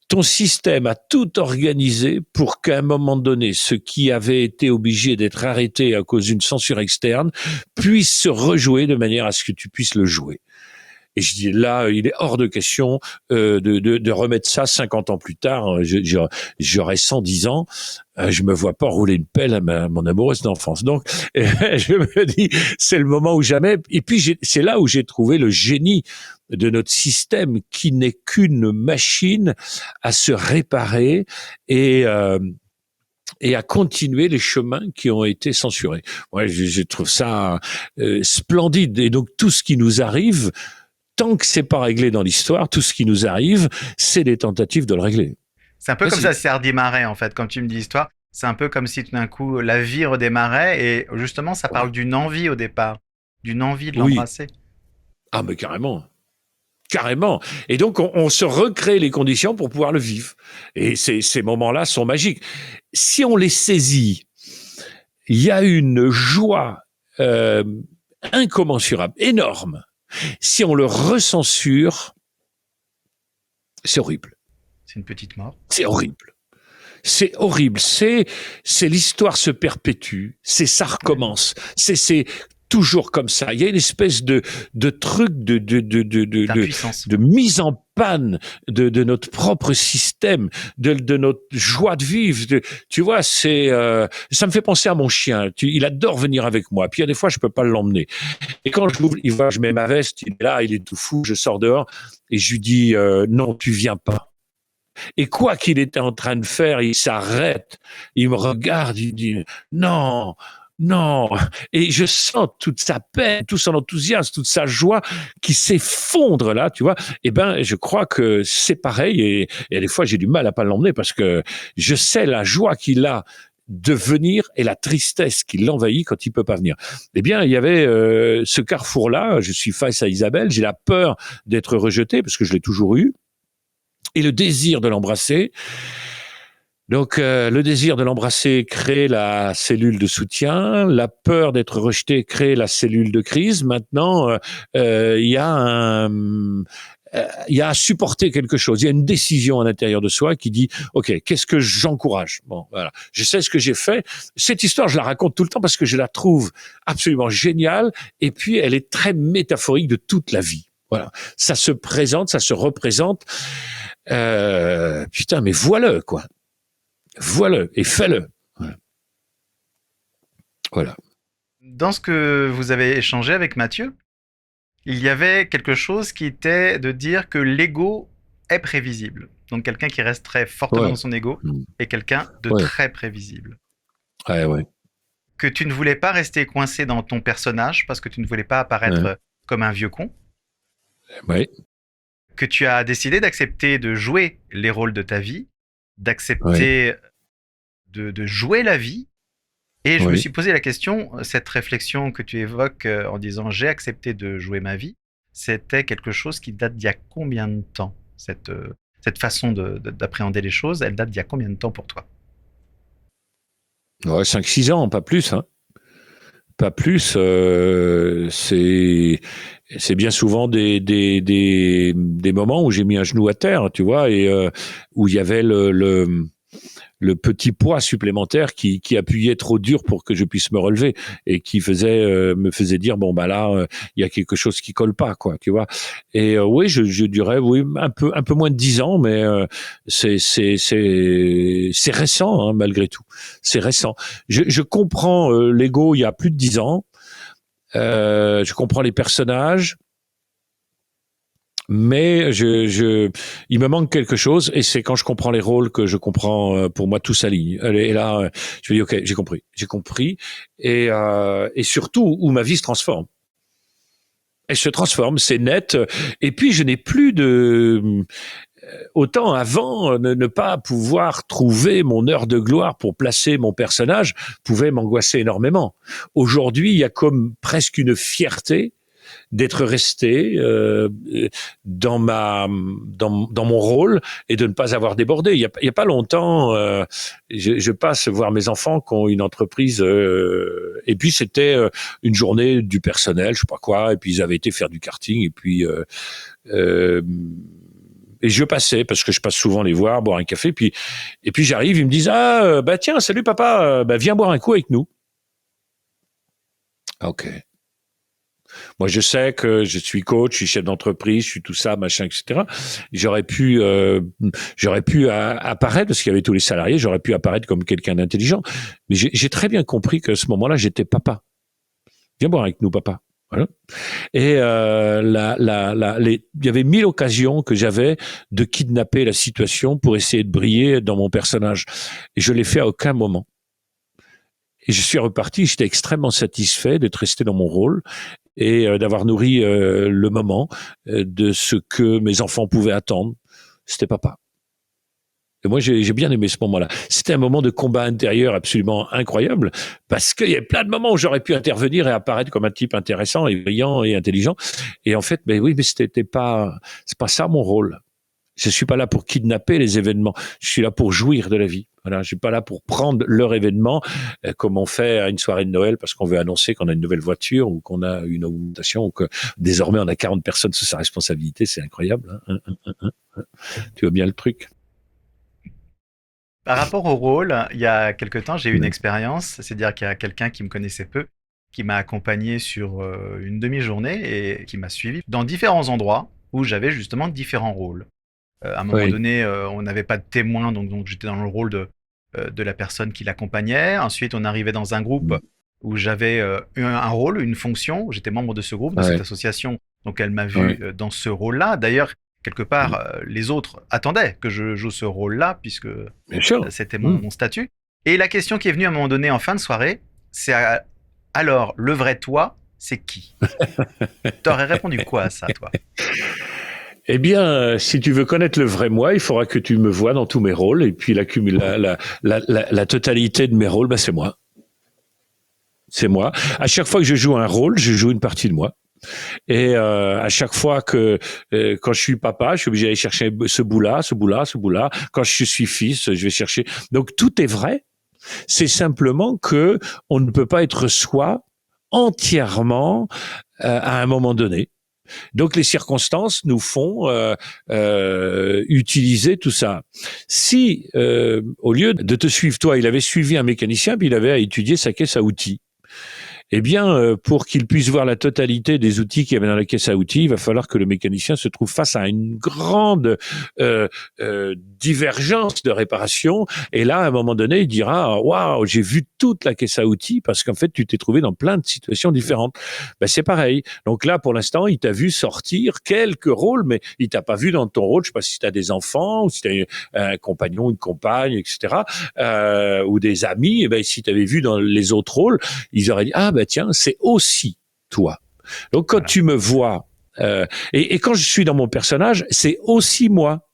ton système a tout organisé pour qu'à un moment donné, ce qui avait été obligé d'être arrêté à cause d'une censure externe puisse se rejouer de manière à ce que tu puisses le jouer. Et je dis là, il est hors de question de remettre ça 50 ans plus tard. J'aurais 110 ans, je me vois pas rouler une pelle à mon amoureuse d'enfance. Donc, je me dis, c'est le moment ou jamais. Et puis, c'est là où j'ai trouvé le génie de notre système qui n'est qu'une machine à se réparer et à continuer les chemins qui ont été censurés. Ouais, je trouve ça splendide. Et donc, tout ce qui nous arrive, tant que c'est pas réglé dans l'histoire, tout ce qui nous arrive, c'est des tentatives de le régler. C'est un peu comme ça, c'est redémarrer en fait. Quand tu me dis histoire, c'est un peu comme si tout d'un coup la vie redémarrait, et justement ça parle d'une envie au départ, d'une envie de Oui. l'embrasser. Ah, mais carrément. Carrément. Et donc, on se recrée les conditions pour pouvoir le vivre. Et ces moments-là sont magiques. Si on les saisit, il y a une joie incommensurable, énorme. Si on le recensure, c'est horrible. C'est une petite mort. C'est horrible. C'est horrible. C'est l'histoire se perpétue. Ça recommence. C'est toujours comme ça. Il y a une espèce de truc de mise en panne de notre propre système, de notre joie de vivre. Tu vois, ça me fait penser à mon chien. Il adore venir avec moi. Puis il y a des fois, je peux pas l'emmener. Et quand je mets ma veste, il est là, il est tout fou. Je sors dehors et je lui dis non, tu viens pas. Et quoi qu'il était en train de faire, il s'arrête, il me regarde, il dit non, non. Et je sens toute sa peine, tout son enthousiasme, toute sa joie qui s'effondre là, tu vois. Eh ben, je crois que c'est pareil. Et des fois, j'ai du mal à pas l'emmener parce que je sais la joie qu'il a de venir et la tristesse qui l'envahit quand il peut pas venir. Eh bien, il y avait ce carrefour-là. Je suis face à Isabelle. J'ai la peur d'être rejeté parce que je l'ai toujours eu. Et le désir de l'embrasser. Donc, le désir de l'embrasser crée la cellule de soutien, la peur d'être rejeté crée la cellule de crise. Maintenant, il y a à supporter quelque chose. Il y a une décision à l'intérieur de soi qui dit OK, qu'est-ce que j'encourage? Bon, voilà. Je sais ce que j'ai fait. Cette histoire, je la raconte tout le temps parce que je la trouve absolument géniale. Et puis, elle est très métaphorique de toute la vie. Voilà. Ça se présente, ça se représente. Putain, mais vois-le, quoi. Vois-le et fais-le. Voilà. Dans ce que vous avez échangé avec Mathieu, il y avait quelque chose qui était de dire que l'ego est prévisible. Donc quelqu'un qui reste très fortement dans son ego est quelqu'un de très prévisible. Ouais. Que tu ne voulais pas rester coincé dans ton personnage parce que tu ne voulais pas apparaître comme un vieux con. Ouais. Que tu as décidé d'accepter de jouer les rôles de ta vie, d'accepter de jouer la vie. Et je me suis posé la question, cette réflexion que tu évoques en disant j'ai accepté de jouer ma vie, c'était quelque chose qui date d'il y a combien de temps? Cette façon d'appréhender les choses, elle date d'il y a combien de temps pour toi? Ouais, 5-6 ans, pas plus. Hein. Pas plus. C'est bien souvent des moments où j'ai mis un genou à terre, tu vois, et où il y avait le petit poids supplémentaire qui appuyait trop dur pour que je puisse me relever et qui me faisait dire bon bah là il y a quelque chose qui colle pas quoi, tu vois. Et oui, je dirais oui un peu moins de 10 ans, mais c'est récent hein, malgré tout. C'est récent. Je comprends Lego il y a plus de 10 ans. Je comprends les personnages. Mais il me manque quelque chose, et c'est quand je comprends les rôles que je comprends. Pour moi, tout s'aligne. Et là, je me dis ok, j'ai compris, et surtout où ma vie se transforme. Elle se transforme, c'est net. Et puis je n'ai plus de autant avant ne pas pouvoir trouver mon heure de gloire pour placer mon personnage pouvait m'angoisser énormément. Aujourd'hui, il y a comme presque une fierté d'être resté dans mon rôle et de ne pas avoir débordé. Il y a pas longtemps, je passe voir mes enfants qui ont une entreprise et puis c'était une journée du personnel, je sais pas quoi, et puis ils avaient été faire du karting et puis et je passais parce que je passe souvent les voir, boire un café, et puis j'arrive, ils me disent bah tiens, salut papa, bah viens boire un coup avec nous. Ok. Moi, je sais que je suis coach, je suis chef d'entreprise, je suis tout ça, machin, etc. J'aurais pu apparaître parce qu'il y avait tous les salariés. J'aurais pu apparaître comme quelqu'un d'intelligent, mais j'ai très bien compris qu'à ce moment-là, j'étais papa. Viens boire avec nous, papa. Voilà. Et il y avait 1000 occasions que j'avais de kidnapper la situation pour essayer de briller dans mon personnage, et je l'ai fait à aucun moment. Et je suis reparti. J'étais extrêmement satisfait d'être resté dans mon rôle et d'avoir nourri le moment de ce que mes enfants pouvaient attendre. C'était papa. Et moi, j'ai bien aimé ce moment-là. C'était un moment de combat intérieur absolument incroyable, parce qu'il y a plein de moments où j'aurais pu intervenir et apparaître comme un type intéressant et brillant et intelligent. Et en fait, mais oui, mais c'est pas ça mon rôle. Je suis pas là pour kidnapper les événements. Je suis là pour jouir de la vie. Voilà, je suis pas là pour prendre leur événement comme on fait à une soirée de Noël parce qu'on veut annoncer qu'on a une nouvelle voiture ou qu'on a une augmentation ou que désormais on a 40 personnes sous sa responsabilité. C'est incroyable. Hein. Tu vois bien le truc. Par rapport au rôle, il y a quelque temps, j'ai eu une expérience, c'est-à-dire qu'il y a quelqu'un qui me connaissait peu, qui m'a accompagné sur une demi-journée et qui m'a suivi dans différents endroits où j'avais justement différents rôles. À un moment donné, on n'avait pas de témoin, donc j'étais dans le rôle de la personne qui l'accompagnait. Ensuite, on arrivait dans un groupe où j'avais un rôle, une fonction. J'étais membre de ce groupe, de cette association. Donc, elle m'a vu dans ce rôle-là. D'ailleurs, quelque part, les autres attendaient que je joue ce rôle-là, puisque c'était mon statut. Et la question qui est venue à un moment donné en fin de soirée, c'est alors, le vrai toi, c'est qui? T'aurais répondu quoi à ça, toi? Eh bien, si tu veux connaître le vrai moi, il faudra que tu me vois dans tous mes rôles, et puis la totalité de mes rôles, bah, c'est moi. C'est moi. À chaque fois que je joue un rôle, je joue une partie de moi. Et à chaque fois que quand je suis papa, je suis obligé d'aller chercher ce bout-là. Quand je suis fils, je vais chercher. Donc tout est vrai. C'est simplement que on ne peut pas être soi entièrement à un moment donné. Donc les circonstances nous font utiliser tout ça. Si au lieu de te suivre toi, il avait suivi un mécanicien, puis il avait à étudier sa caisse à outils. Eh bien, pour qu'il puisse voir la totalité des outils qu'il y avait dans la caisse à outils, il va falloir que le mécanicien se trouve face à une grande divergence de réparation. Et là, à un moment donné, il dira « Waouh, j'ai vu toute la caisse à outils parce qu'en fait, tu t'es trouvé dans plein de situations différentes. » Ben, c'est pareil. Donc là, pour l'instant, il t'a vu sortir quelques rôles, mais il t'a pas vu dans ton rôle. Je sais pas si tu as des enfants ou si tu as un compagnon, une compagne, etc. Ou des amis. Et ben, si tu avais vu dans les autres rôles, ils auraient dit « Ah, ben tiens, c'est aussi toi. » Donc quand tu me vois, et quand je suis dans mon personnage, c'est aussi moi.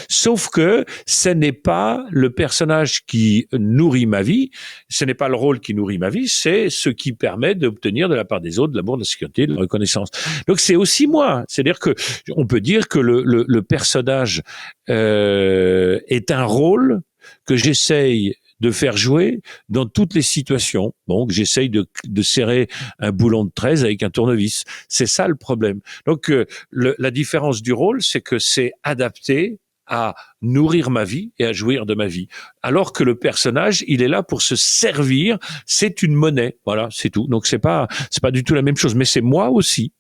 Sauf que ce n'est pas le personnage qui nourrit ma vie, ce n'est pas le rôle qui nourrit ma vie, c'est ce qui permet d'obtenir de la part des autres de l'amour, de la sécurité, de la reconnaissance. Donc c'est aussi moi. C'est-à-dire que on peut dire que le personnage est un rôle que j'essaye de faire jouer dans toutes les situations. Donc, j'essaye de serrer un boulon de 13 avec un tournevis. C'est ça le problème. Donc, la différence du rôle, c'est que c'est adapté à nourrir ma vie et à jouir de ma vie. Alors que le personnage, il est là pour se servir, c'est une monnaie, voilà, c'est tout. Donc c'est pas du tout la même chose, mais c'est moi aussi.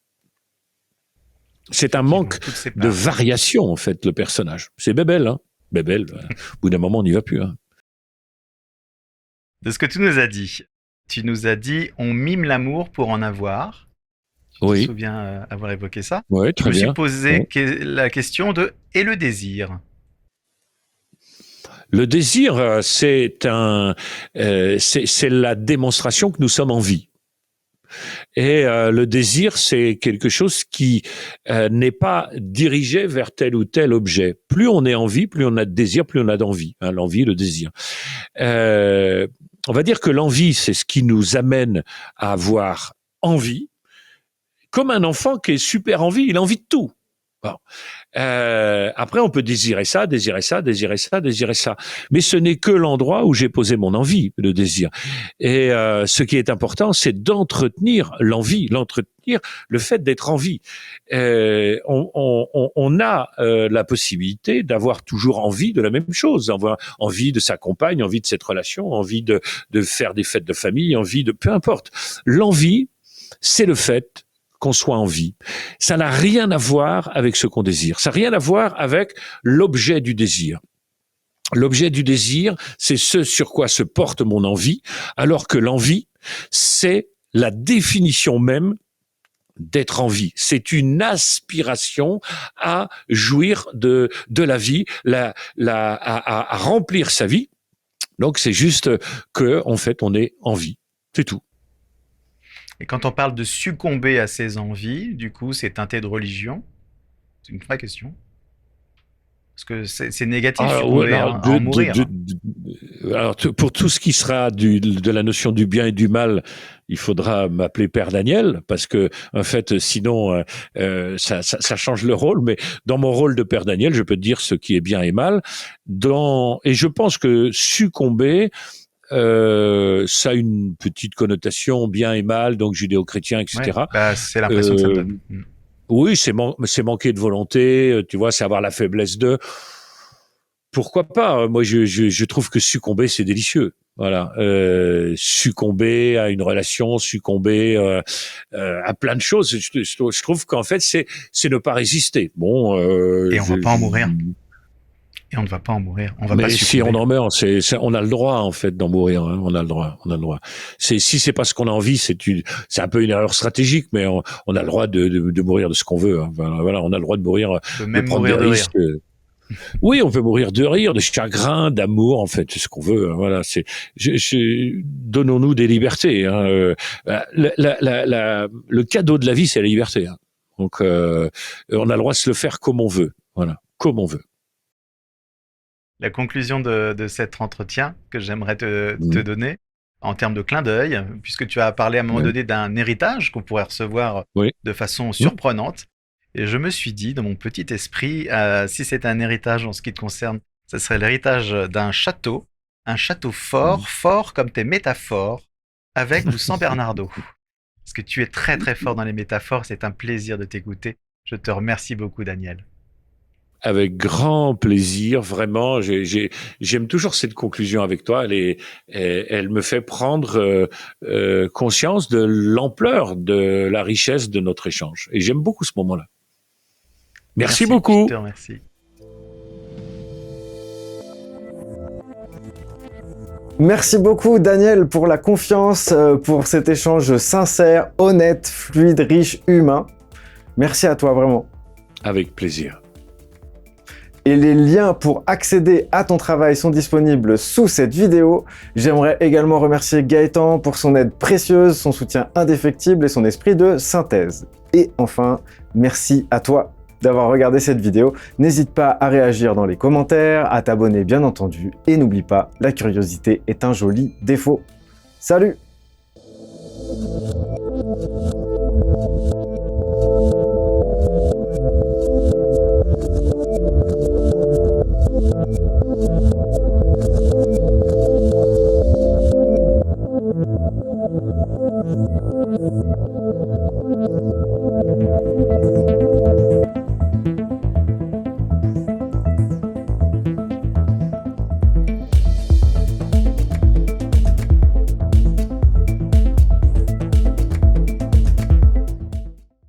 C'est un manque de variation, en fait, le personnage. C'est Bébel, hein. Bébel, au bout d'un moment, on n'y va plus, hein. De ce que tu nous as dit, on mime l'amour pour en avoir. Tu te souviens avoir évoqué ça? Oui, très bien. Je me suis posé la question de « et le désir ?» Le désir, c'est la démonstration que nous sommes en vie. Et le désir, c'est quelque chose qui n'est pas dirigé vers tel ou tel objet. Plus on est en vie, plus on a de désir, plus on a d'envie. Hein, l'envie, le désir. On va dire que l'envie, c'est ce qui nous amène à avoir envie. Comme un enfant qui est super en vie, il a envie de tout. Bon. Après, on peut désirer ça. Mais ce n'est que l'endroit où j'ai posé mon envie, le désir. Et ce qui est important, c'est d'entretenir l'envie, le fait d'être en vie. On a la possibilité d'avoir toujours envie de la même chose, avoir envie de sa compagne, envie de cette relation, envie de faire des fêtes de famille, envie de... Peu importe. L'envie, c'est le fait qu'on soit en vie. Ça n'a rien à voir avec ce qu'on désire. Ça n'a rien à voir avec l'objet du désir. L'objet du désir, c'est ce sur quoi se porte mon envie, alors que l'envie, c'est la définition même d'être en vie. C'est une aspiration à jouir de la vie, à remplir sa vie. Donc c'est juste que, en fait, on est en vie. C'est tout. Et quand on parle de succomber à ses envies, du coup, c'est teinté de religion? C'est une vraie question. Parce que c'est négatif, succomber à en mourir. Alors, pour tout ce qui sera de la notion du bien et du mal, il faudra m'appeler Père Daniel, parce que, en fait, sinon, ça change le rôle. Mais dans mon rôle de Père Daniel, je peux te dire ce qui est bien et mal. Et je pense que succomber, ça a une petite connotation bien et mal, donc judéo-chrétien, etc. Ouais, c'est l'impression que ça donne. Oui, c'est manquer de volonté, tu vois, c'est avoir la faiblesse de... Pourquoi pas? Moi, je trouve que succomber, c'est délicieux. Voilà, succomber à une relation, succomber à plein de choses. Je trouve qu'en fait, c'est ne pas résister. Bon, et on va pas en mourir. Et on ne va pas en mourir. On va mais pas si on en meurt, on a le droit, en fait, d'en mourir, hein. On a le droit. Si c'est parce qu'on a envie, c'est un peu une erreur stratégique, mais on a le droit de mourir de ce qu'on veut, hein. Voilà, on a le droit de mourir, de prendre des risques. Oui, on peut mourir de rire, de chagrin, d'amour, en fait, c'est ce qu'on veut. Voilà, donnons-nous des libertés, hein. Le cadeau de la vie, c'est la liberté, hein. Donc, on a le droit de se le faire comme on veut. Voilà, comme on veut. La conclusion de cet entretien que j'aimerais te donner, en termes de clin d'œil, puisque tu as parlé à un moment donné d'un héritage qu'on pourrait recevoir de façon surprenante. Et je me suis dit, dans mon petit esprit, si c'est un héritage en ce qui te concerne, ce serait l'héritage d'un château, un château fort comme tes métaphores, avec ou sans Bernardo. Parce que tu es très très fort dans les métaphores, c'est un plaisir de t'écouter. Je te remercie beaucoup, Daniel. Avec grand plaisir, vraiment. J'aime toujours cette conclusion avec toi. Elle me fait prendre conscience de l'ampleur, de la richesse de notre échange. Et j'aime beaucoup ce moment-là. Merci beaucoup. Je te remercie. Merci beaucoup Daniel pour la confiance, pour cet échange sincère, honnête, fluide, riche, humain. Merci à toi vraiment. Avec plaisir. Et les liens pour accéder à ton travail sont disponibles sous cette vidéo. J'aimerais également remercier Gaëtan pour son aide précieuse, son soutien indéfectible et son esprit de synthèse. Et enfin, merci à toi d'avoir regardé cette vidéo. N'hésite pas à réagir dans les commentaires, à t'abonner bien entendu, et n'oublie pas, la curiosité est un joli défaut. Salut!